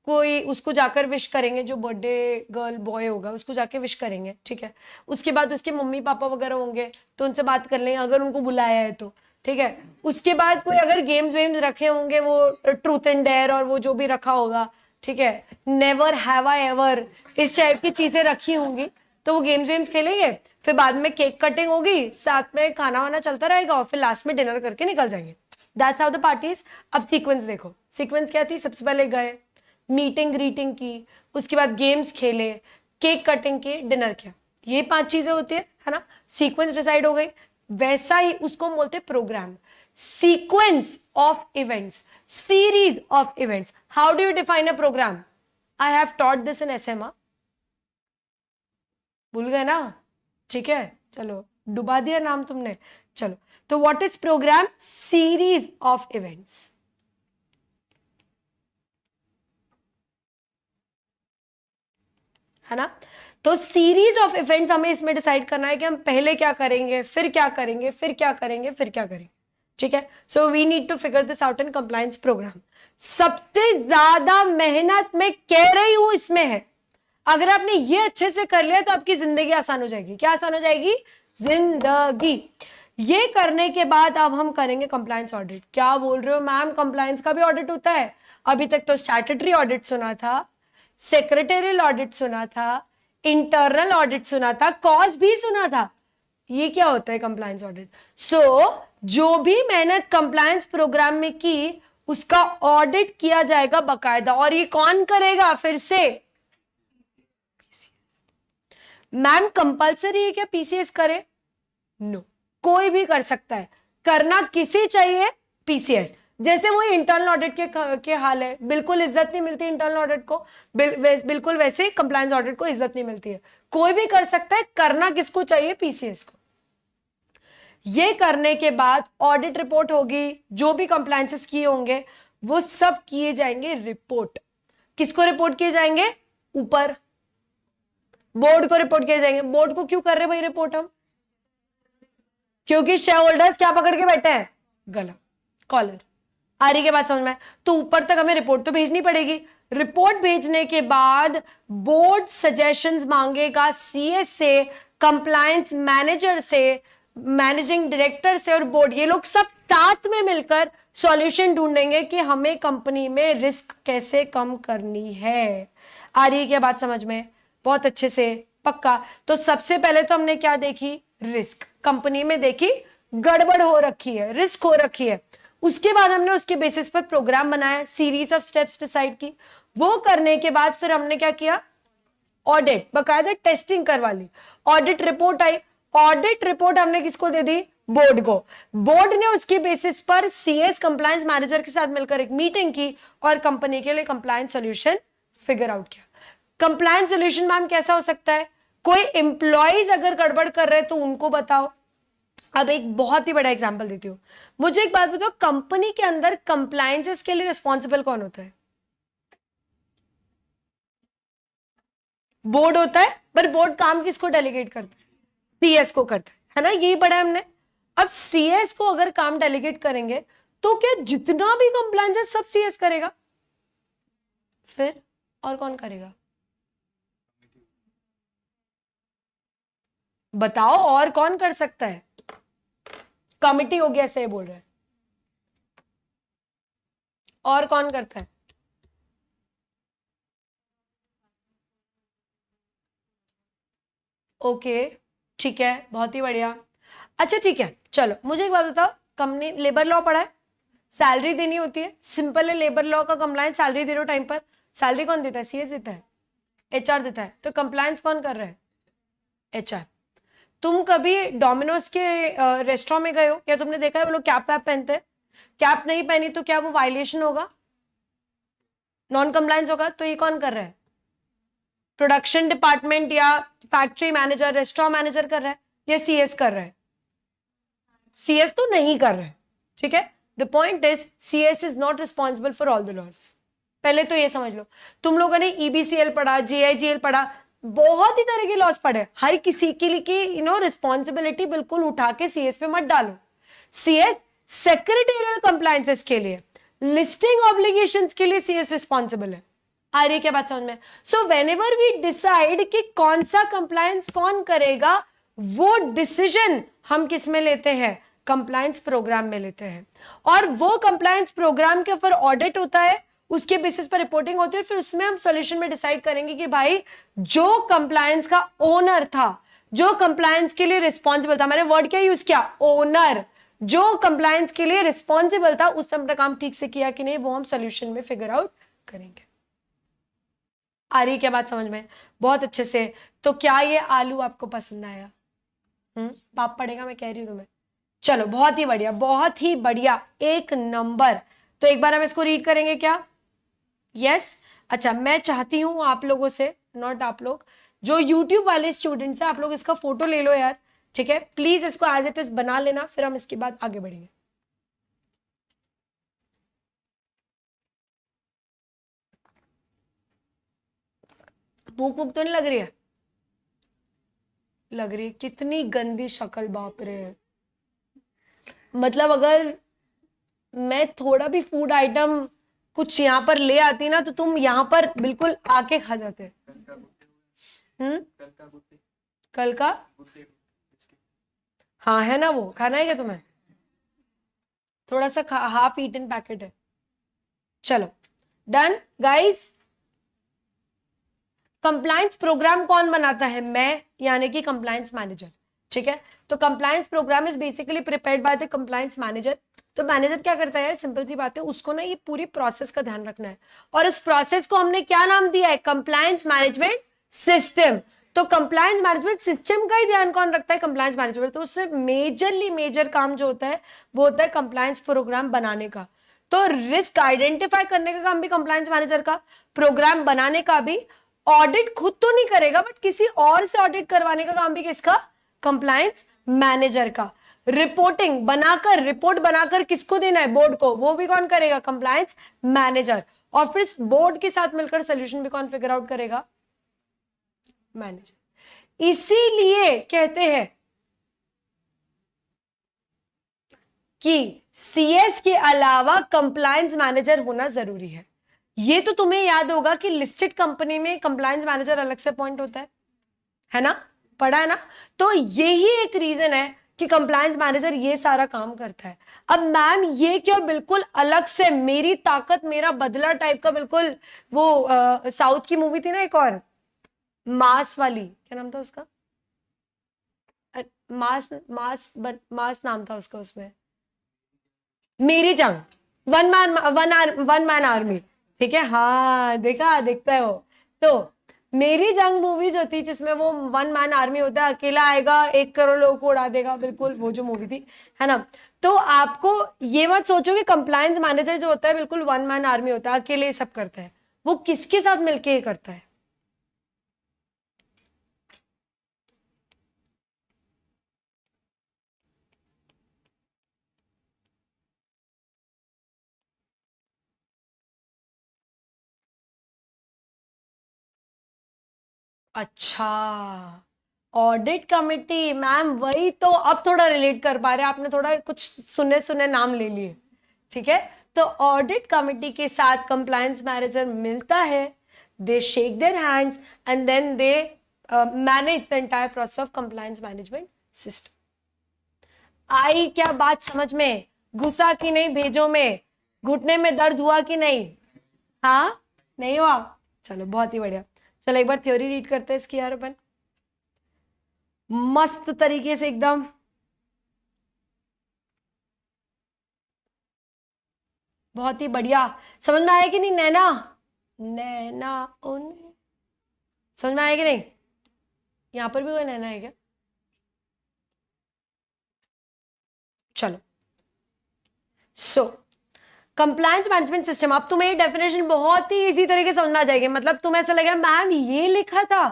कोई उसको जाकर विश करेंगे, जो बर्थडे गर्ल बॉय होगा उसको जाके विश करेंगे, ठीक है। उसके बाद उसके मम्मी पापा वगैरह होंगे तो उनसे बात कर लेंगे अगर उनको बुलाया है तो, ठीक है। उसके बाद कोई अगर गेम्स वेम्स रखे होंगे, वो ट्रूथ एंड डेयर और वो जो भी रखा होगा, ठीक है, नेवर हैव आई एवर, इस टाइप की चीजें रखी होंगी, तो वो गेम्स वेम्स खेलेंगे, फिर बाद में केक कटिंग होगी, साथ में खाना वाना चलता रहेगा और फिर लास्ट में डिनर करके निकल जाएंगे। That's how the parties. अब सीक्वेंस देखो, सीक्वेंस क्या थी, सबसे पहले गए, मीटिंग ग्रीटिंग की, उसके बाद गेम्स खेले, केक कटिंग की, डिनर किया, ये 5 चीजें होती है ना, सीक्वेंस डिसाइड हो गई। वैसा ही उसको बोलते program, sequence of events, series of events. How do you define a program? I have taught this in SMA, भूल गए ना, ठीक है, चलो डुबा दिया नाम तुमने। चलो, तो what is program? Series of events, है ना। तो सीरीज ऑफ इवेंट्स हमें इसमें डिसाइड करना है कि हम पहले क्या करेंगे, फिर क्या करेंगे, फिर क्या करेंगे, फिर क्या करेंगे, ठीक है। So we need to figure this out in compliance program. सबसे ज्यादा मेहनत मैं कह रही हूं इसमें है, अगर आपने ये अच्छे से कर लिया तो आपकी जिंदगी आसान हो जाएगी। क्या आसान हो जाएगी? जिंदगी। ये करने के बाद अब हम करेंगे कंप्लायंस ऑडिट। क्या बोल रहे हो मैम, कंप्लायंस का भी ऑडिट होता है? अभी तक तो स्टैट्यूटरी ऑडिट सुना था, सेक्रेटरियल ऑडिट सुना था, इंटरनल ऑडिट सुना था, कॉज भी सुना था। ये क्या होता है कंप्लायंस ऑडिट? सो जो भी मेहनत कंप्लायंस प्रोग्राम में की उसका ऑडिट किया जाएगा बकायदा। और ये कौन करेगा? फिर से मैम कंपल्सरी है क्या PCS करे? नो, कोई भी कर सकता है, करना किसी चाहिए PCS। जैसे वो इंटरनल ऑडिट के हाल है, बिल्कुल इज्जत नहीं मिलती इंटरनल ऑडिट को, बिल्कुल वैसे ही कंप्लायंस ऑडिट को इज्जत नहीं मिलती है। कोई भी कर सकता है, करना किसको चाहिए? PCS को। ये करने के बाद ऑडिट रिपोर्ट होगी, जो भी कंप्लायंसेस किए होंगे वो सब किए जाएंगे रिपोर्ट। किसको रिपोर्ट किए जाएंगे? ऊपर बोर्ड को रिपोर्ट किए जाएंगे। बोर्ड को क्यों कर रहे भाई रिपोर्ट हम? क्योंकि शेयर होल्डर्स क्या पकड़ के बैठे हैं? गला, कॉलर। आ रही के बात समझ में? तो ऊपर तक हमें रिपोर्ट तो भेजनी पड़ेगी। रिपोर्ट भेजने के बाद बोर्ड सजेशंस मांगेगा CS से, कंप्लायंस मैनेजर से, मैनेजिंग डायरेक्टर से और बोर्ड। ये लोग सब साथ में मिलकर सॉल्यूशन ढूंढेंगे कि हमें कंपनी में रिस्क कैसे कम करनी है। आ रही है क्या बात समझ में? बहुत अच्छे से, पक्का। तो सबसे पहले तो हमने क्या देखी? रिस्क। कंपनी में देखी गड़बड़ हो रखी है, रिस्क हो रखी है। उसके बाद हमने उसके बेसिस पर प्रोग्राम बनाया, सीरीज ऑफ स्टेप्स डिसाइड की। वो करने के बाद फिर हमने क्या किया? ऑडिट, बकायदा टेस्टिंग करवा ली। ऑडिट रिपोर्ट आई, ऑडिट रिपोर्ट हमने किसको दे दी? बोर्ड को। बोर्ड ने उसके बेसिस पर CS कंप्लायंस मैनेजर के साथ मिलकर एक मीटिंग की और कंपनी के लिए कंप्लायंस सॉल्यूशन फिगर आउट किया। कंप्लायंस सॉल्यूशन मैम कैसा हो सकता है? कोई एम्प्लॉइज अगर गड़बड़ कर रहे हैं तो उनको बताओ। अब एक बहुत ही बड़ा एग्जांपल देती हूँ, मुझे एक बात बताओ, कंपनी के अंदर कंप्लायंसेस के लिए रिस्पॉन्सिबल कौन होता है? बोर्ड होता है, पर बोर्ड काम किसको डेलीगेट करता है? CS को करता है ना, यही पढ़ा है हमने। अब CS को अगर काम डेलीगेट करेंगे तो क्या जितना भी कंप्लायंस है सब CS करेगा? फिर और कौन करेगा? बताओ और कौन कर सकता है? कमिटी हो गया, ऐसे बोल रहे हैं। और कौन करता है? ओके, ठीक है, बहुत ही बढ़िया। अच्छा ठीक है, चलो मुझे एक बात बताओ, कंपनी लेबर लॉ पढ़ा है? सैलरी देनी होती है, सिंपल है, लेबर लॉ का कंप्लायंस, सैलरी दे दो टाइम पर। सैलरी कौन देता है? सीएस देता है, एचआर देता है। तो कंप्लायंस कौन कर रहा है? एचआर। तुम कभी डोमिनोज के रेस्टोरेंट में गए हो, या तुमने देखा है वो लोग कैप वैप पहनते हैं? कैप नहीं पहनी तो क्या वो वायलेशन होगा, नॉन कंप्लायंस होगा? तो ये कौन कर रहा है? प्रोडक्शन डिपार्टमेंट या फैक्ट्री मैनेजर, रेस्टोरेंट मैनेजर कर रहा है, या सीएस कर रहा है? सीएस तो नहीं कर रहा है, ठीक है। The point is CS is not responsible for all the loss. पहले तो ये समझ लो। तुम लोगों ने ईबीसीएल पढ़ा, जेआईजीएल पढ़ा, बहुत ही तरह के लॉस पढ़े, हर किसी के लिए की रिस्पॉन्सिबिलिटी बिल्कुल उठा के सीएस पे मत डालो। सीएस सेक्रेटरियल कंप्लायंसेस के लिए, लिस्टिंग ऑब्लिगेशंस के लिए सीएस रिस्पॉन्सिबल है। आ रही है क्या बात समझ में? सो व्हेनेवर वी डिसाइड कि कौन सा कंप्लायंस कौन करेगा, वो डिसीजन हम किस में लेते हैं? कंप्लायंस प्रोग्राम में लेते हैं। और वो कंप्लायंस प्रोग्राम के ऊपर ऑडिट होता है, उसके बेसिस पर रिपोर्टिंग होती है, फिर उसमें हम सॉल्यूशन में डिसाइड करेंगे कि भाई जो कंप्लायंस का ओनर था, जो कंप्लायंस के लिए रिस्पॉन्सिबल था, मैंने वर्ड क्या यूज किया? ओनर। जो कंप्लायंस के लिए रिस्पॉन्सिबल था उसने अपना काम ठीक से किया कि नहीं, वो हम सॉल्यूशन में फिगर आउट करेंगे। आ रही है क्या बात समझ में? बहुत अच्छे से। तो क्या ये आलू आपको पसंद आया? पाप पड़ेगा, मैं कह रही हूं तुम्हें। चलो बहुत ही बढ़िया, बहुत ही बढ़िया, एक नंबर। तो एक बार हम इसको रीड करेंगे क्या? यस। अच्छा, मैं चाहती हूं आप लोगों से, नॉट आप लोग, जो यूट्यूब वाले स्टूडेंट्स हैं, आप लोग इसका फोटो ले लो यार, ठीक है। प्लीज इसको एज इट इज बना लेना, फिर हम इसके बाद आगे बढ़ेंगे। भूख भूख तो नहीं लग रही है? लग रही है। कितनी गंदी शक्ल, बाप रे। मतलब अगर मैं थोड़ा भी फूड आइटम कुछ यहाँ पर ले आती ना, तो तुम यहाँ पर बिल्कुल आके खा जाते। कल का हाँ है ना, वो खाना है क्या तुम्हें? थोड़ा सा हाफ ईटन पैकेट है। चलो डन गाइस। कंप्लायंस प्रोग्राम कौन बनाता है? मैं, यानी कि कंप्लायंस मैनेजर, ठीक है। तो compliance program is basically prepared by the compliance manager. तो मैनेजर क्या करता है? सिंपल सी बात है, उसको ना ये पूरी प्रोसेस का ध्यान रखना है, और इस प्रोसेस को हमने क्या नाम दिया है? Compliance management system. तो कंप्लायंस मैनेजमेंट सिस्टम का ही ध्यान कौन रखता है? Compliance management. तो उससे मेजर काम जो होता है वो होता है कंप्लायंस प्रोग्राम बनाने का। तो रिस्क आइडेंटिफाई करने का काम भी कंप्लायंस मैनेजर का, प्रोग्राम बनाने का भी, ऑडिट खुद तो नहीं करेगा बट किसी और से ऑडिट करवाने का काम भी किसका? कंप्लायंस मैनेजर का। रिपोर्टिंग बनाकर, रिपोर्ट बनाकर किसको देना है? बोर्ड को, वो भी कौन करेगा? Compliance manager. और फिर इस बोर्ड के साथ मिलकर सोल्यूशन भी कौन फिगर आउट करेगा? मैनेजर। इसीलिए कहते हैं कि सीएस के अलावा कंप्लायंस मैनेजर होना जरूरी है। ये तो तुम्हें याद होगा कि लिस्टेड कंपनी में कंप्लायंस मैनेजर अलग से अपॉइंट होता है ना? पढ़ा है ना? तो यही एक रीजन है कि कंप्लायंस मैनेजर ये सारा काम करता है। अब मैम ये क्या बिल्कुल अलग से मेरी ताकत मेरा बदला टाइप का, बिल्कुल वो साउथ की मूवी थी ना एक और, मास वाली, क्या नाम था उसका? मास मास मास नाम था उसका, उसमें मेरी जंग, वन मैन आर्मी, ठीक है। हाँ देखा, देखता है वो। तो मेरी जंग मूवी जो थी, जिसमें वो वन मैन आर्मी होता है, अकेला आएगा 1 करोड़ लोगों को उड़ा देगा, बिल्कुल वो जो मूवी थी, है ना। तो आपको ये मत सोचो कि कंप्लायंस मैनेजर जो होता है बिल्कुल वन मैन आर्मी होता है, अकेले सब करता है। वो किसके साथ मिलके ये करता है? अच्छा, ऑडिट कमिटी। मैम वही तो, अब थोड़ा रिलेट कर पा रहे हैं, आपने थोड़ा कुछ सुने सुने नाम ले लिए, ठीक है। तो ऑडिट कमिटी के साथ कंप्लायंस मैनेजर मिलता है, they shake their hands and then they manage the entire process of compliance management system. आई क्या बात समझ में? घुसा कि नहीं भेजो में? घुटने में दर्द हुआ कि नहीं? हाँ नहीं हुआ? चलो बहुत ही बढ़िया। चलो एक बार थ्योरी रीड करते हैं इसकी यार अपन, मस्त तरीके से एकदम। बहुत ही बढ़िया। समझ में आया कि नहीं नैना? नैना उन समझ में आया कि नहीं? यहां पर भी कोई नैना है क्या? चलो, सो कंप्लायंस मैनेजमेंट सिस्टम, अब तुम्हें डेफिनेशन बहुत ही इजी तरीके से समझ में आ जाएगी। मतलब तुम्हें ऐसा लगेगा मैम ये लिखा था,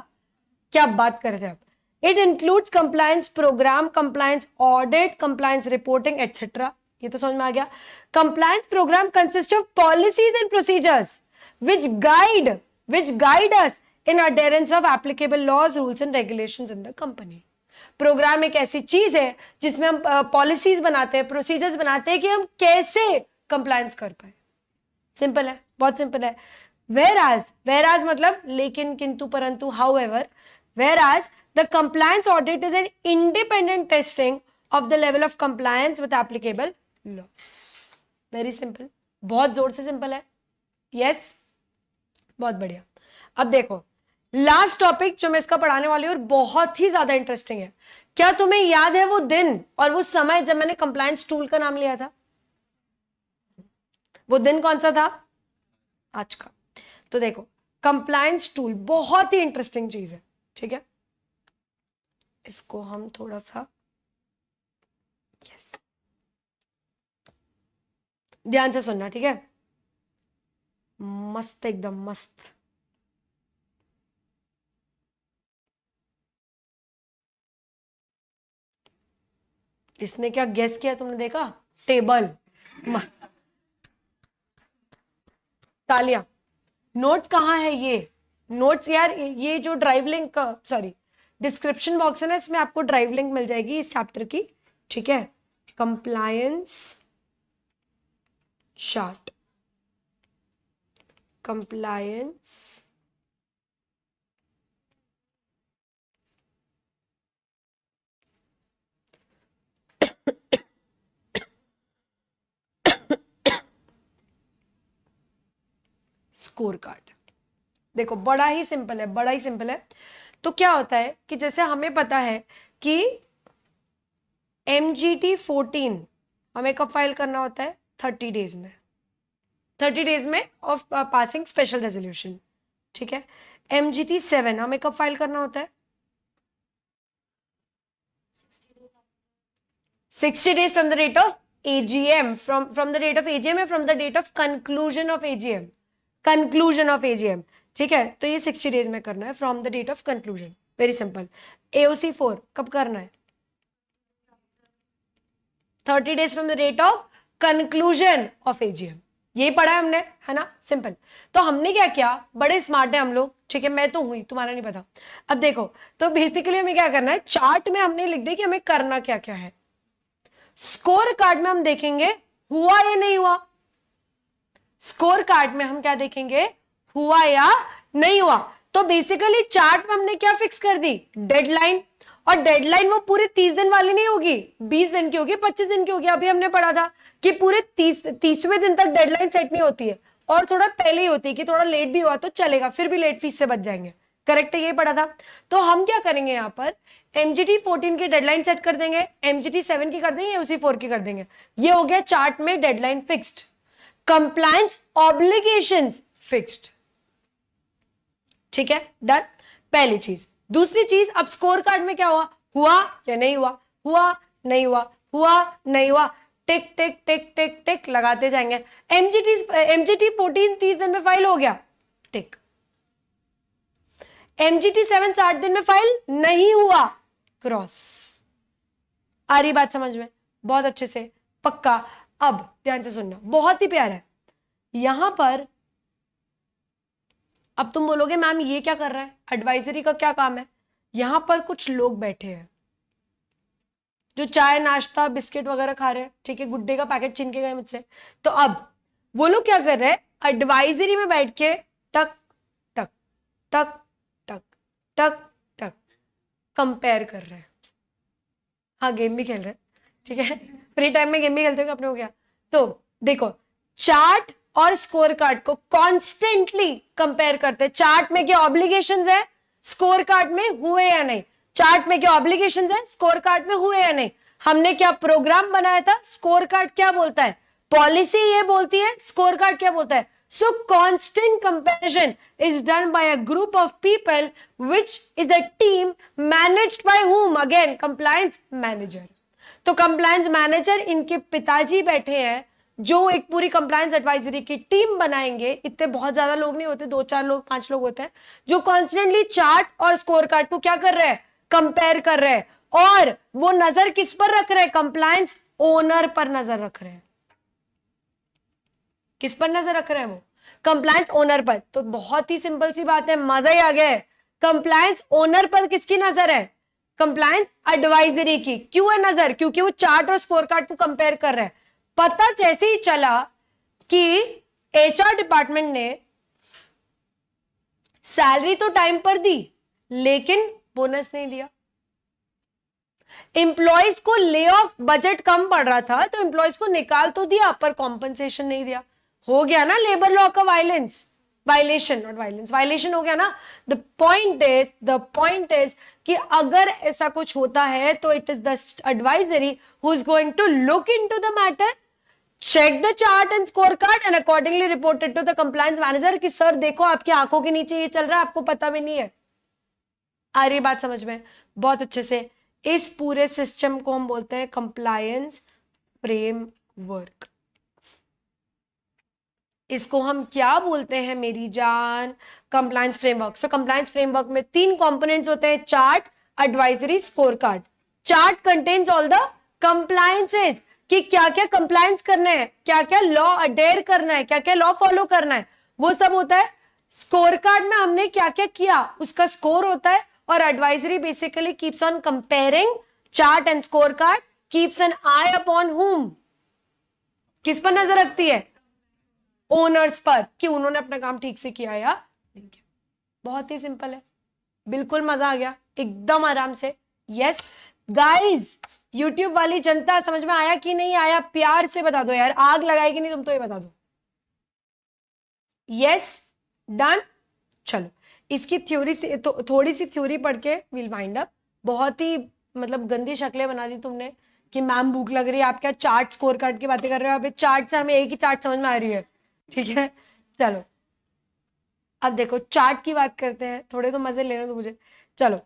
क्या बात कर रहे थे आप। It includes compliance program, compliance audit, compliance reporting etcetera. ये तो समझ में आ गया। Compliance program consist of policies and procedures which guide us in adherence of applicable laws, rules and regulations in the company. Program एक ऐसी चीज है जिसमें हम पॉलिसीज बनाते हैं, प्रोसीजर्स बनाते हैं कि हम कैसे कंप्लायंस कर पाए। सिंपल है, बहुत सिंपल है। whereas मतलब लेकिन, किंतु, परंतु, however, whereas the compliance audit is an independent testing of the level of compliance with applicable laws. Very simple, बहुत जोर से सिंपल है। yes? बहुत बढ़िया। अब देखो लास्ट टॉपिक जो मैं इसका पढ़ाने वाली हूँ, बहुत ही ज्यादा इंटरेस्टिंग है। क्या तुम्हें याद है वो दिन और वो समय जब मैंने कंप्लायंस टूल का नाम लिया था? वो दिन कौन सा था? आज का। तो देखो कंप्लायंस टूल बहुत ही इंटरेस्टिंग चीज है, ठीक है। इसको हम थोड़ा सा ध्यान से सुनना, ठीक है। मस्त, एकदम मस्त। इसने क्या गेस किया तुमने देखा? टेबल। तालियां। नोट्स कहाँ है? ये नोट्स यार, ये जो drive link, sorry description box है ना, इसमें आपको ड्राइव लिंक मिल जाएगी इस चैप्टर की, ठीक है। Compliance chart, compliance score card. देखो बड़ा ही सिंपल है, बड़ा ही सिंपल है। तो क्या होता है कि जैसे हमें पता है कि MGT 14 हमें कब फाइल करना होता है? 30 डेज में, 30 डेज में ऑफ पासिंग स्पेशल रेजोल्यूशन, ठीक है। MGT 7 हमें कब फाइल करना होता है? 60 days from the date of AGM, from the date of AGM या from the date of conclusion of AGM, conclusion of AGM, ठीक है। तो ये 60 डेज में करना है, from the date of conclusion. Very simple. AOC 4 कब करना है? 30 days from the date of conclusion of AGM। ये पढ़ा है हमने, है ना, सिंपल। तो हमने क्या किया, बड़े स्मार्ट है हम लोग, ठीक है। मैं तो हुई, तुम्हारा नहीं पता। अब देखो, तो बेसिकली हमें क्या करना है, चार्ट में हमने लिख दिया कि हमें करना क्या क्या है। स्कोर कार्ड में हम देखेंगे हुआ या नहीं हुआ। स्कोर कार्ड में हम क्या देखेंगे? हुआ या नहीं हुआ। तो बेसिकली चार्ट में हमने क्या फिक्स कर दी? डेडलाइन। और डेडलाइन वो पूरे 30 दिन वाली नहीं होगी, 20 दिन की होगी, 25 दिन की होगी। अभी हमने पढ़ा था कि पूरे 30वें दिन तक डेडलाइन सेट नहीं होती है, और थोड़ा पहले ही होती है कि थोड़ा लेट भी हुआ तो चलेगा, फिर भी लेट फीस से बच जाएंगे। करेक्ट है, ये पढ़ा था। तो हम क्या करेंगे यहाँ पर, MGT 14 की डेडलाइन सेट कर देंगे, MGT 7 की कर देंगे, AOC 4 की कर देंगे। ये हो गया चार्ट में deadline fixed. Compliance obligations fixed, ठीक है, डन। पहली चीज। दूसरी चीज, अब स्कोर कार्ड में क्या हुआ? हुआ या नहीं हुआ, हुआ नहीं हुआ, हुआ नहीं हुआ, टिक टिक टिक टिक टिक लगाते जाएंगे। MGT 14 30 दिन में फाइल हो गया, टिक। MGT 7 60 दिन में फाइल नहीं हुआ, क्रॉस। आ रही बात समझ में? बहुत अच्छे से, पक्का। अब ध्यान से सुनना, बहुत ही प्यारा है यहां पर। अब तुम बोलोगे मैम ये क्या कर रहा है, एडवाइजरी का क्या काम है? यहां पर कुछ लोग बैठे हैं जो चाय नाश्ता बिस्किट वगैरह खा रहे हैं, ठीक है, गुड्डे का पैकेट छीन के गए मुझसे। तो अब वो लोग क्या कर रहे हैं, एडवाइजरी में बैठ के टक टक टक टक टक टक कंपेयर कर रहे हैं। हाँ, गेम भी खेल रहे हैं, ठीक है, फ्री टाइम में गेम भी खेलते हो अपने हो गया। तो देखो, चार्ट और स्कोर कार्ड को कॉन्स्टेंटली कंपेयर करते हैं। चार्ट में क्या ऑब्लिगेशंस है, स्कोर कार्ड में हुए या नहीं। चार्ट में क्या ऑब्लिगेशंस है, स्कोर कार्ड में हुए या नहीं। हमने क्या प्रोग्राम बनाया था, स्कोर कार्ड क्या बोलता है, पॉलिसी ये बोलती है, स्कोर कार्ड क्या बोलता है? सो constant comparison is done by a group of people which is a team managed by whom? Again compliance manager. तो कंप्लायंस मैनेजर इनके पिताजी बैठे हैं जो एक पूरी कंप्लायंस एडवाइजरी की टीम बनाएंगे। इतने बहुत ज्यादा लोग नहीं होते, 2-4 लोग 5 लोग होते हैं जो कॉन्स्टेंटली चार्ट और स्कोर कार्ड को क्या कर रहे हैं? कंपेयर कर रहे हैं। और वो नजर किस पर रख रहे हैं? कंप्लायंस ओनर पर नजर रख रहे हैं। किस पर नजर रख रहे हैं वो? कंप्लायंस ओनर पर। तो बहुत ही सिंपल सी बात है, मजा ही आ गया है। कंप्लायंस ओनर पर किसकी नजर है? कंप्लायंस एडवाइजरी की। क्यों है नजर? क्योंकि वो चार्ट और स्कोर कार्ड को कंपेयर कर रहे हैं। पता जैसे ही चला कि एचआर डिपार्टमेंट ने सैलरी तो टाइम पर दी लेकिन बोनस नहीं दिया, एम्प्लॉयज को ले ऑफ, बजट कम पड़ रहा था तो एम्प्लॉयज को निकाल तो दिया पर कॉम्पनसेशन नहीं दिया। हो गया ना लेबर लॉ का वायलेशन, नॉट वायलेंस, वायलेशन हो गया ना। द पॉइंट इज कि अगर ऐसा कुछ होता है तो it is the advisory who is going to look into the matter, check the chart and scorecard and accordingly report it to the compliance manager कि सर देखो आपकी आंखों के नीचे ये चल रहा है, आपको पता भी नहीं है। आ रही बात समझ में? बहुत अच्छे से। इस पूरे सिस्टम को हम बोलते हैं कंप्लायंस फ्रेमवर्क। इसको हम क्या बोलते हैं मेरी जान? Compliance framework. So compliance framework में 3 कंपोनेंट्स होते हैं, chart, advisory, score card. Chart contains all the compliances कि क्या क्या कंप्लायंस करना है, क्या क्या लॉ अडेयर करना है, क्या क्या लॉ फॉलो करना है, वो सब होता है। स्कोर कार्ड में हमने क्या क्या किया उसका स्कोर होता है। और advisory basically keeps on comparing chart and score card, keeps an eye upon whom, किस पर नजर रखती है? ओनर्स पर, कि उन्होंने अपना काम ठीक से किया या नहीं किया। बहुत ही सिंपल है, बिल्कुल मजा आ गया, एकदम आराम से। यस गाइज, यूट्यूब वाली जनता समझ में आया कि नहीं आया? प्यार से बता दो यार, आग लगाएगी नहीं तुम तो ये बता दो। Yes done. चलो इसकी थ्योरी से तो थोड़ी सी थ्योरी पढ़ के विल वाइंड अप। बहुत ही मतलब गंदी शक्लें बना दी तुमने कि मैम भूख लग रही है, आप क्या चार्ट स्कोर कार्ड की बातें कर रहे हो? अभी चार्ट से हमें एक ही चार्ट समझ में आ रही है, ठीक है। चलो अब देखो चार्ट की बात करते हैं, थोड़े तो मजे लेने दो मुझे। चलो,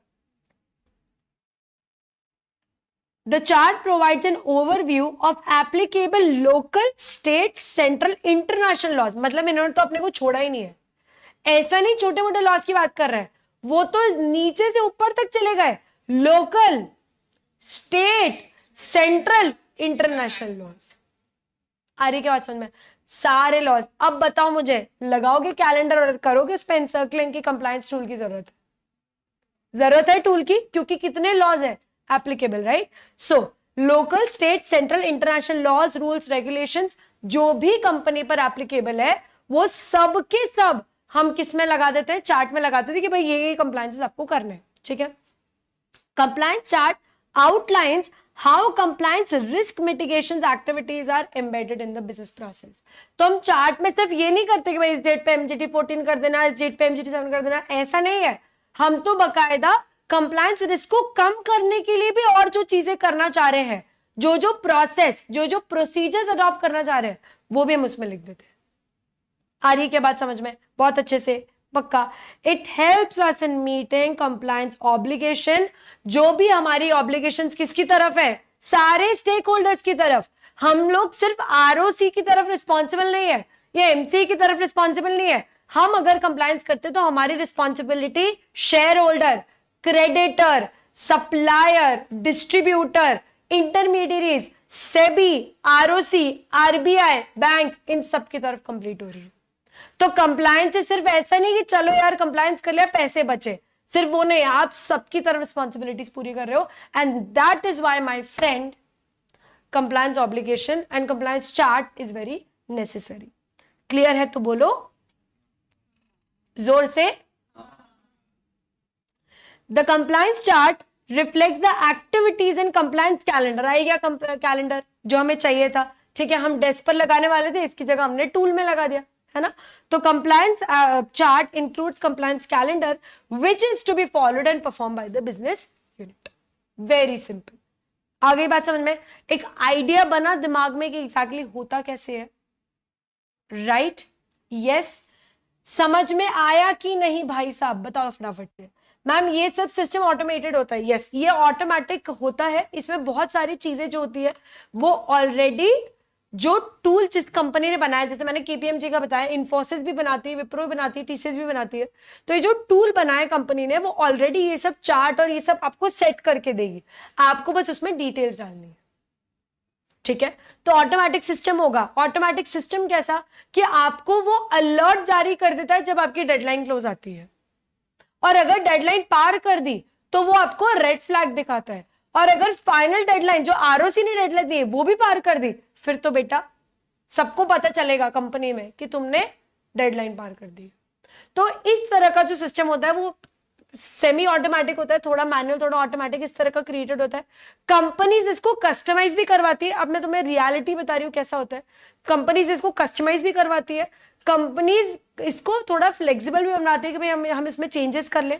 the chart provides an overview of applicable local, state, central, international laws। मतलब इन्होंने तो अपने को छोड़ा ही नहीं है। ऐसा नहीं छोटे मोटे लॉस की बात कर रहे हैं, वो तो नीचे से ऊपर तक चले गए। Local, state, central, international laws. आ रही क्या बात समझ में? सारे लॉस। अब बताओ मुझे, लगाओगे कैलेंडर और करोगे उस पर एनसर्कलिंग की कंप्लायंस टूल की जरूरत है टूल की, क्योंकि कितने लॉज है applicable, right? So local, state, central, international laws, rules, regulations जो भी कंपनी पर applicable है वो सब के सब हम किस में लगा देते हैं? चार्ट में लगाते थे कि भाई ये कंप्लायंसेस आपको करने हैं, ठीक है। Compliance chart outlines how compliance risk mitigation activities are embedded in the business process। तो हम चार्ट में सिर्फ ये नहीं करते कि भाई इस डेट पे MGT 14 कर देना, इस डेट पे MGT 7 कर देना, ऐसा नहीं है। हम तो बकायदा कंप्लायंस रिस्क को कम करने के लिए भी और जो चीजें करना चाह रहे हैं, जो जो प्रोसेस, जो जो प्रोसीजर्स अडॉप्ट करना चाह रहे हैं, वो भी हम उसमें लिख देते हैं। आ रही क्या बात समझ में? बहुत अच्छे से, पक्का। It helps us in meeting compliance obligation. जो भी हमारी ऑब्लिगेशंस किसकी तरफ है? सारे स्टेक होल्डर्स की तरफ। हम लोग सिर्फ आरओसी की तरफ रिस्पॉन्सिबल नहीं है या एमसी की तरफ रिस्पॉन्सिबल नहीं है। हम अगर कंप्लायंस करते तो हमारी responsibility shareholder, creditor, supplier, distributor, intermediaries, SEBI, ROC, RBI, banks, इन सब की तरफ कंप्लीट हो रही है। तो कंप्लायंस से सिर्फ ऐसा नहीं कि चलो यार कंप्लायंस कर लिया पैसे बचे, सिर्फ वो नहीं, आप सबकी तरफ रिस्पॉन्सिबिलिटीज पूरी कर रहे हो। And that is why my friend compliance obligation and compliance chart is very necessary. Clear है तो बोलो जोर से। The compliance chart reflects the activities in compliance calendar। आई गया कैलेंडर जो हमें चाहिए था, ठीक है। हम डेस्क पर लगाने वाले थे, इसकी जगह हमने टूल में लगा दिया, है ना। तो compliance chart includes compliance calendar which is to be followed and performed by the business unit। Very simple। आ गई बात समझ में? एक आइडिया बना दिमाग में कि एग्जैक्टली होता कैसे है, राइट? यस, समझ में आया कि नहीं भाई साहब, बताओ फटाफट से। मैम ये सब सिस्टम ऑटोमेटेड होता है, यस ये ऑटोमेटिक होता है। इसमें बहुत सारी चीजें जो होती है वो ऑलरेडी जो टूल जिस कंपनी ने बनाया, जैसे मैंने केपीएमजी का बताया, इन्फोसिस भी बनाती है, विप्रो भी बनाती है, टीसीएस भी बनाती है। तो ये जो टूल बनाया कंपनी ने वो ऑलरेडी ये सब चार्ट और ये सब आपको सेट करके देगी, आपको बस उसमें डिटेल्स डालनी है, ठीक है? तो ऑटोमेटिक सिस्टम होगा। ऑटोमेटिक सिस्टम कैसा कि आपको वो अलर्ट जारी कर देता है जब आपकी डेडलाइन क्लोज आती है, और अगर डेडलाइन पार कर दी तो वो आपको रेड फ्लैग दिखाता है, और अगर फाइनल डेडलाइन जो आरओसी ने डेडलाइन दी है वो भी पार कर दी, फिर तो बेटा सबको पता चलेगा कंपनी में कि तुमने डेडलाइन पार कर दी। तो इस तरह का जो सिस्टम होता है वो सेमी ऑटोमेटिक होता है, थोड़ा मैनुअल थोड़ा ऑटोमेटिक, इस तरह का क्रिएटेड होता है। कंपनीज इसको कस्टमाइज भी करवाती है। अब मैं तुम्हें रियलिटी बता रही हूँ कैसा होता है। कंपनीज इसको कस्टमाइज भी करवाती है, कंपनीज इसको थोड़ा फ्लेक्सिबल भी बनाती है कि भाई हम इसमें चेंजेस कर ले,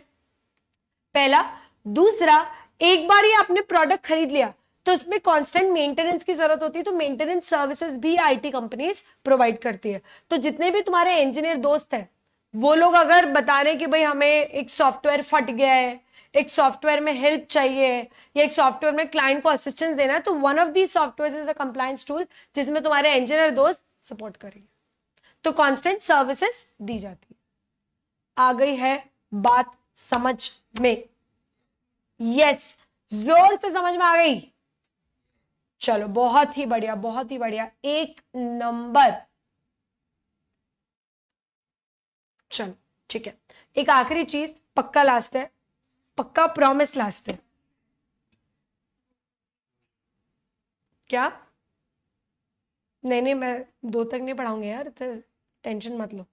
पहला। दूसरा, एक बार ये आपने प्रोडक्ट खरीद लिया तो उसमें कांस्टेंट मेंटेनेंस की जरूरत होती है, तो मेंटेनेंस सर्विसेज भी आईटी कंपनीज प्रोवाइड करती है। तो जितने भी तुम्हारे इंजीनियर दोस्त हैं वो लोग अगर बता रहे हैं कि भाई हमें एक सॉफ्टवेयर फट गया है, एक सॉफ्टवेयर में हेल्प चाहिए, या एक सॉफ्टवेयर में क्लाइंट को असिस्टेंस देना है, तो one of the software is the compliance tool जिसमें तुम्हारे इंजीनियर दोस्त सपोर्ट करेंगे, तो कांस्टेंट सर्विसेज दी जाती है। आ गई है बात समझ में? यस, जोर से समझ में आ गई? चलो बहुत ही बढ़िया, बहुत ही बढ़िया, एक नंबर। चलो ठीक है, एक आखिरी चीज, पक्का लास्ट है, पक्का प्रॉमिस लास्ट है। क्या? नहीं नहीं, मैं 2 तक नहीं पढ़ाऊंगी यार, तो टेंशन मत लो।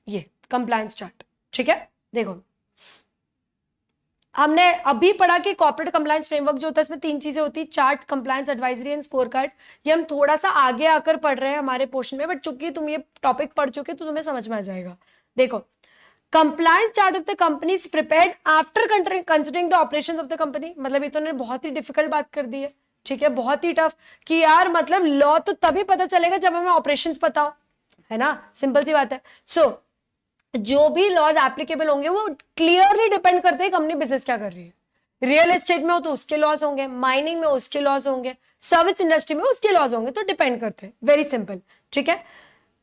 ये कंप्लायंस चार्ट, ठीक है? देखो हमने अभी पढ़ा कि कॉर्पोरेट कंप्लायंस फ्रेमवर्क जो होता है इसमें 3 चीजें होती है, chart, compliance advisory and score card. ये हम थोड़ा सा आगे आकर पढ़ रहे हैं हमारे पोर्शन में, बट चूंकि तुम ये टॉपिक पढ़ चुके तो तुम्हें समझ में आ जाएगा। देखो, compliance chart of the company is prepared after considering the operations of the company. मतलब ये तो उन्होंने बहुत ही डिफिकल्ट बात कर दी है, ठीक है, बहुत ही टफ, कि यार मतलब लॉ तो तभी पता चलेगा जब हमें ऑपरेशंस पता हो, है ना? सिंपल सी बात है। सो जो भी लॉज एप्लीकेबल होंगे वो क्लियरली डिपेंड करते हैं कंपनी बिजनेस क्या कर रही है। रियल एस्टेट में हो तो उसके लॉस होंगे, माइनिंग में उसके लॉस होंगे, सर्विस इंडस्ट्री में उसके लॉस होंगे, तो डिपेंड करते हैं। वेरी सिंपल, ठीक है?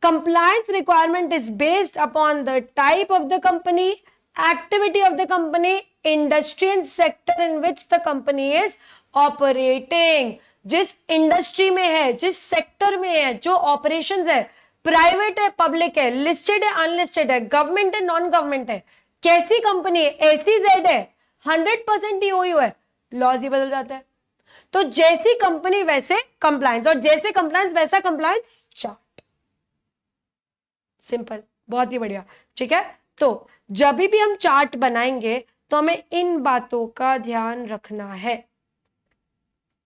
Compliance requirement is based upon the type of the company, activity of the company, industry and sector in which the company is operating. जिस इंडस्ट्री में है, जिस सेक्टर में है, जो ऑपरेशंस है, प्राइवेट है, पब्लिक है, लिस्टेड है, अनलिस्टेड है, गवर्नमेंट है, नॉन गवर्नमेंट है, कैसी कंपनी है, SEZ है, 100% EOU है, लॉज ही बदल जाता है। तो जैसी कंपनी वैसे कंप्लायंस, और जैसे कंप्लायंस वैसा कंप्लायंस चार्ट। सिंपल, बहुत ही बढ़िया, ठीक है? तो जब भी हम चार्ट बनाएंगे तो हमें इन बातों का ध्यान रखना है।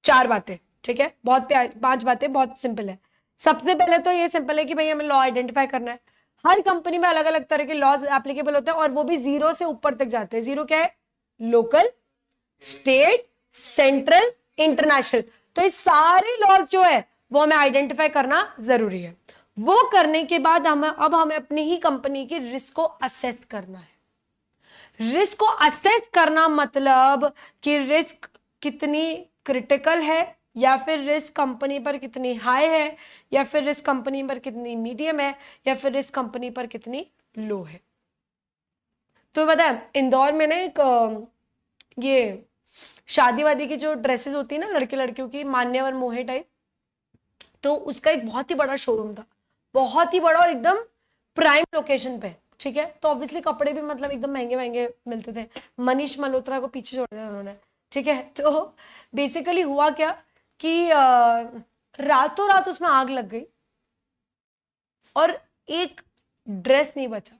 4 बातें, ठीक है? बहुत 5 बातें, बहुत सिंपल है। सबसे पहले तो ये सिंपल है कि भाई हमें लॉ आइडेंटिफाई करना है। हर कंपनी में अलग अलग तरह के लॉज एप्लीकेबल होते हैं, और वो भी 0 से ऊपर तक जाते हैं। 0 क्या है? Local, state, central, international. तो ये सारे लॉज जो है वो हमें आइडेंटिफाई करना जरूरी है। वो करने के बाद अब हमें अपनी ही कंपनी की रिस्क को असेस करना है। रिस्क को असेस करना मतलब कि रिस्क कितनी क्रिटिकल है, या फिर रिस्क कंपनी पर कितनी हाई है, या फिर रिस्क कंपनी पर कितनी मीडियम है, या फिर रिस्क कंपनी पर कितनी लो है। तो पता है इंदौर में ना एक ये शादी वादी की जो ड्रेसेस होती है ना लड़के लड़कियों की, मान्यवर मोहे टाइप, तो उसका एक बहुत ही बड़ा शोरूम था, बहुत ही बड़ा और एकदम प्राइम लोकेशन पे, ठीक है? तो ऑब्वियसली कपड़े भी मतलब एकदम महंगे महंगे मिलते थे। मनीष मल्होत्रा को पीछे छोड़ दिया उन्होंने, ठीक है? तो बेसिकली हुआ क्या कि रातों रात उसमें आग लग गई और एक ड्रेस नहीं बचा,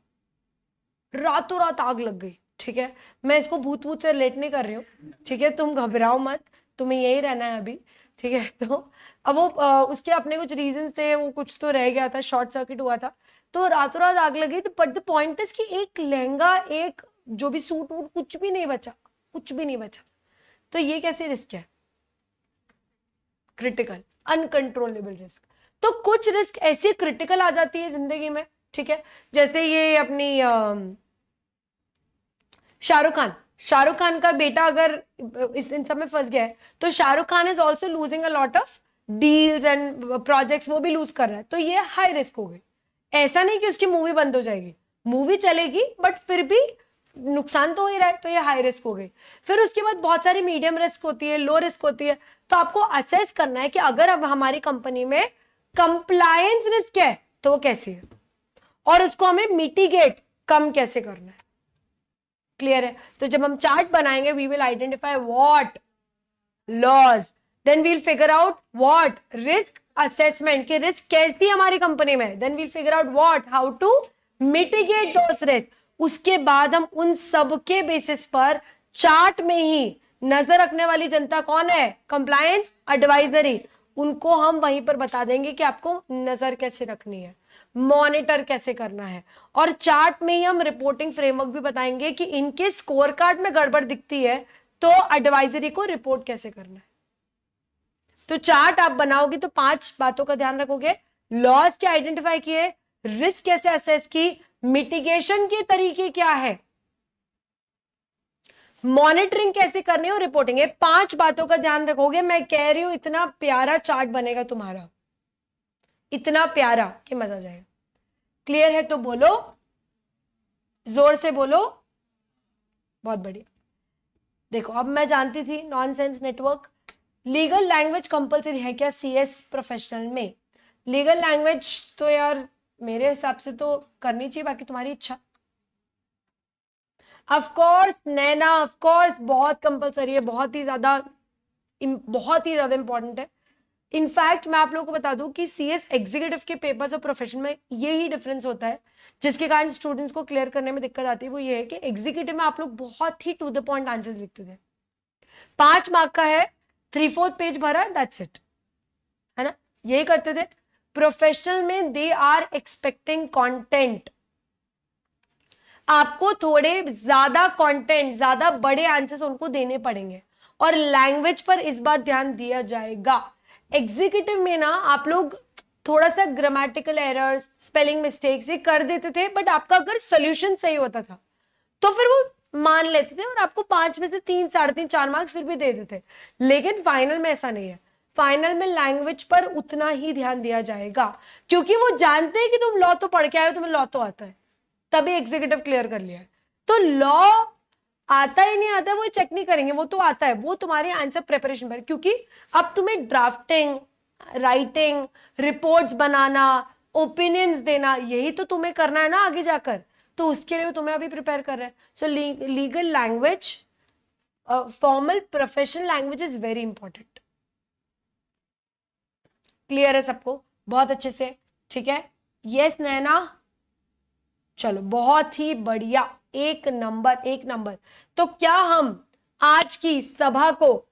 रातों रात आग लग गई, ठीक है? मैं इसको भूत भूत से रिलेट नहीं कर रही हूँ, ठीक है? तुम घबराओ मत, तुम्हें यही रहना है अभी, ठीक है? तो अब वो उसके अपने कुछ रीजन थे, वो कुछ तो रह गया था, शॉर्ट सर्किट हुआ था, तो रातों रात आग लगी। तो बट द पॉइंट इज कि एक लहंगा, एक जो भी सूट वूट, कुछ भी नहीं बचा, कुछ भी नहीं बचा। तो ये कैसे रिस्क है? Critical, uncontrollable risk. तो कुछ रिस्क ऐसी क्रिटिकल आ जाती है जिंदगी में, ठीक है, जैसे ये अपनी शाहरुख खान का बेटा अगर इन सब में फंस गया है, तो Shahrukh Khan is also losing a lot of deals and projects, वो भी लूज कर रहा है, तो ये हाई रिस्क हो गई। ऐसा नहीं कि उसकी मूवी बंद हो जाएगी, मूवी चलेगी बट फिर भी नुकसान तो हो ही रहा है, तो ये हाई रिस्क हो गई। फिर उसके बाद बहुत सारी मीडियम रिस्क होती है, लो रिस्क होती है। तो आपको असेस करना है कि अगर अब हमारी कंपनी में कंप्लायंस रिस्क है तो वो कैसी है, और उसको हमें मिटिगेट, कम कैसे करना है। क्लियर है? तो जब हम चार्ट बनाएंगे, we will identify what laws, then we'll figure out what risk assessment, कि रिस्क कैसी है हमारी कंपनी में, then we'll figure out what how to mitigate those risk. उसके बाद हम उन सब के बेसिस पर चार्ट में ही नजर रखने वाली जनता कौन है, कंप्लायंस एडवाइजरी, उनको हम वहीं पर बता देंगे कि आपको नजर कैसे रखनी है, मॉनिटर कैसे करना है। और चार्ट में ही हम रिपोर्टिंग फ्रेमवर्क भी बताएंगे कि इनके स्कोर कार्ड में गड़बड़ दिखती है तो एडवाइजरी को रिपोर्ट कैसे करना है। तो चार्ट आप बनाओगे तो 5 बातों का ध्यान रखोगे, लॉस के आइडेंटिफाई किए, रिस्क कैसे असेस की, मिटिगेशन के तरीके क्या है, मॉनिटरिंग कैसे करनी है और रिपोर्टिंग, ये 5 बातों का ध्यान रखोगे। मैं कह रही हूं इतना प्यारा चार्ट बनेगा तुम्हारा, इतना प्यारा कि मजा आ जाएगा। क्लियर है तो बोलो, जोर से बोलो। बहुत बढ़िया। देखो अब मैं जानती थी nonsense network, legal language compulsory है क्या सीएस प्रोफेशनल में? लीगल लैंग्वेज तो यार मेरे हिसाब से तो करनी चाहिए, बाकी तुम्हारी इच्छा। Of course Naina, of course बहुत कंपलसरी है, बहुत ही ज्यादा इंपॉर्टेंट है। इनफैक्ट मैं आप लोगों को बता दूं कि सीएस एग्जीक्यूटिव के पेपर्स और प्रोफेशन में यही डिफरेंस होता है, जिसके कारण स्टूडेंट्स को क्लियर करने में दिक्कत आती है। वो ये है कि एग्जीक्यूटिव में आप लोग बहुत ही टू द पॉइंट आंसर लिखते थे, 5 मार्क का है, 3/4 पेज भरा, दैट्स इट, है ना, यही करते थे। प्रोफेशनल में दे आर एक्सपेक्टिंग कंटेंट, आपको थोड़े ज्यादा कंटेंट, ज्यादा बड़े आंसर्स उनको देने पड़ेंगे, और लैंग्वेज पर इस बार ध्यान दिया जाएगा। एग्जीक्यूटिव में ना आप लोग थोड़ा सा ग्रामेटिकल एरर्स, स्पेलिंग मिस्टेक्स ये कर देते थे, बट आपका अगर सोल्यूशन सही होता था तो फिर वो मान लेते थे और आपको 5 में से 3, 3.5, 4 मार्क्स फिर भी दे देते। लेकिन फाइनल में ऐसा नहीं है, फाइनल में लैंग्वेज पर उतना ही ध्यान दिया जाएगा, क्योंकि वो जानते हैं कि तुम लॉ तो पढ़ के आए हो, तुम्हें लॉ तो आता है, तभी एग्जीक्यूटिव क्लियर कर लिया है। तो लॉ आता ही नहीं आता है वो चेक नहीं करेंगे, वो तो आता है, वो तुम्हारे आंसर प्रिपरेशन पर, क्योंकि अब तुम्हें ड्राफ्टिंग, राइटिंग, रिपोर्ट्स बनाना, ओपिनियंस देना, यही तो तुम्हें करना है ना आगे जाकर, तो उसके लिए तुम्हें अभी प्रिपेयर कर रहे हैं। सो legal language, formal professional language is very important. Clear है सबको बहुत अच्छे से? ठीक है, यस नैना, चलो बहुत ही बढ़िया, 1 नंबर 1 नंबर। तो क्या हम आज की सभा को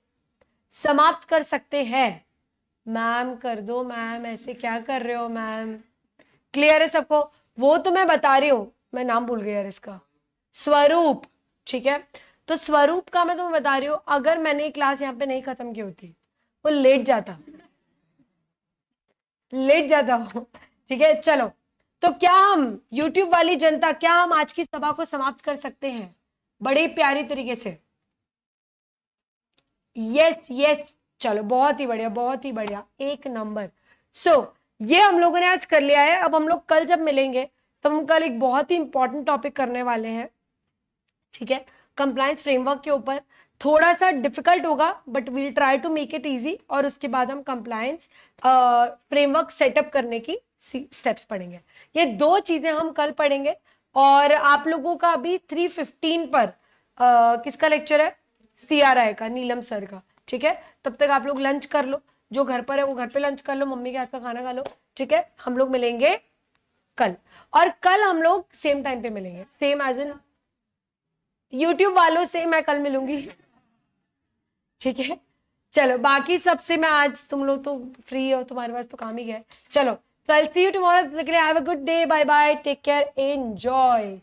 समाप्त कर सकते हैं? मैम कर दो मैम, ऐसे क्या कर रहे हो मैम? क्लियर है सबको? वो तो मैं बता रही हूं, मैं नाम भूल गई यार इसका, स्वरूप, ठीक है। तो स्वरूप का मैं तुम्हें बता रही हूं, अगर मैंने क्लास यहाँ पे नहीं खत्म की होती वो लेट जाता वो, ठीक है। चलो, तो क्या हम YouTube वाली जनता, क्या हम आज की सभा को समाप्त कर सकते हैं बड़े प्यारी तरीके से? यस यस, चलो बहुत ही बढ़िया, बहुत ही बढ़िया, 1 नंबर। सो ये हम लोगों ने आज कर लिया है। अब हम लोग कल जब मिलेंगे तो हम कल एक बहुत ही इंपॉर्टेंट टॉपिक करने वाले हैं, ठीक है, कंप्लायंस फ्रेमवर्क के ऊपर। थोड़ा सा डिफिकल्ट होगा but we'll try to make it easy, और उसके बाद हम कंप्लायंस फ्रेमवर्क सेटअप करने की स्टेप्स पढ़ेंगे। ये 2 चीजें हम कल पढ़ेंगे। और आप लोगों का अभी 3:15 पर किसका लेक्चर है? CRI का, नीलम सर का, ठीक है। तब तक आप लोग लंच कर लो, जो घर पर है वो घर पे लंच कर लो, मम्मी के हाथ का खाना खा लो, ठीक है। हम लोग मिलेंगे कल, और कल हम लोग सेम टाइम पे मिलेंगे, सेम एज इन YouTube वालों से मैं कल मिलूंगी, ठीक है। चलो बाकी सबसे मैं आज, तुम लोग तो फ्री हो, तुम्हारे पास तो काम ही है। चलो, so I'll see you tomorrow. Have a good day. Bye bye. Take care. Enjoy.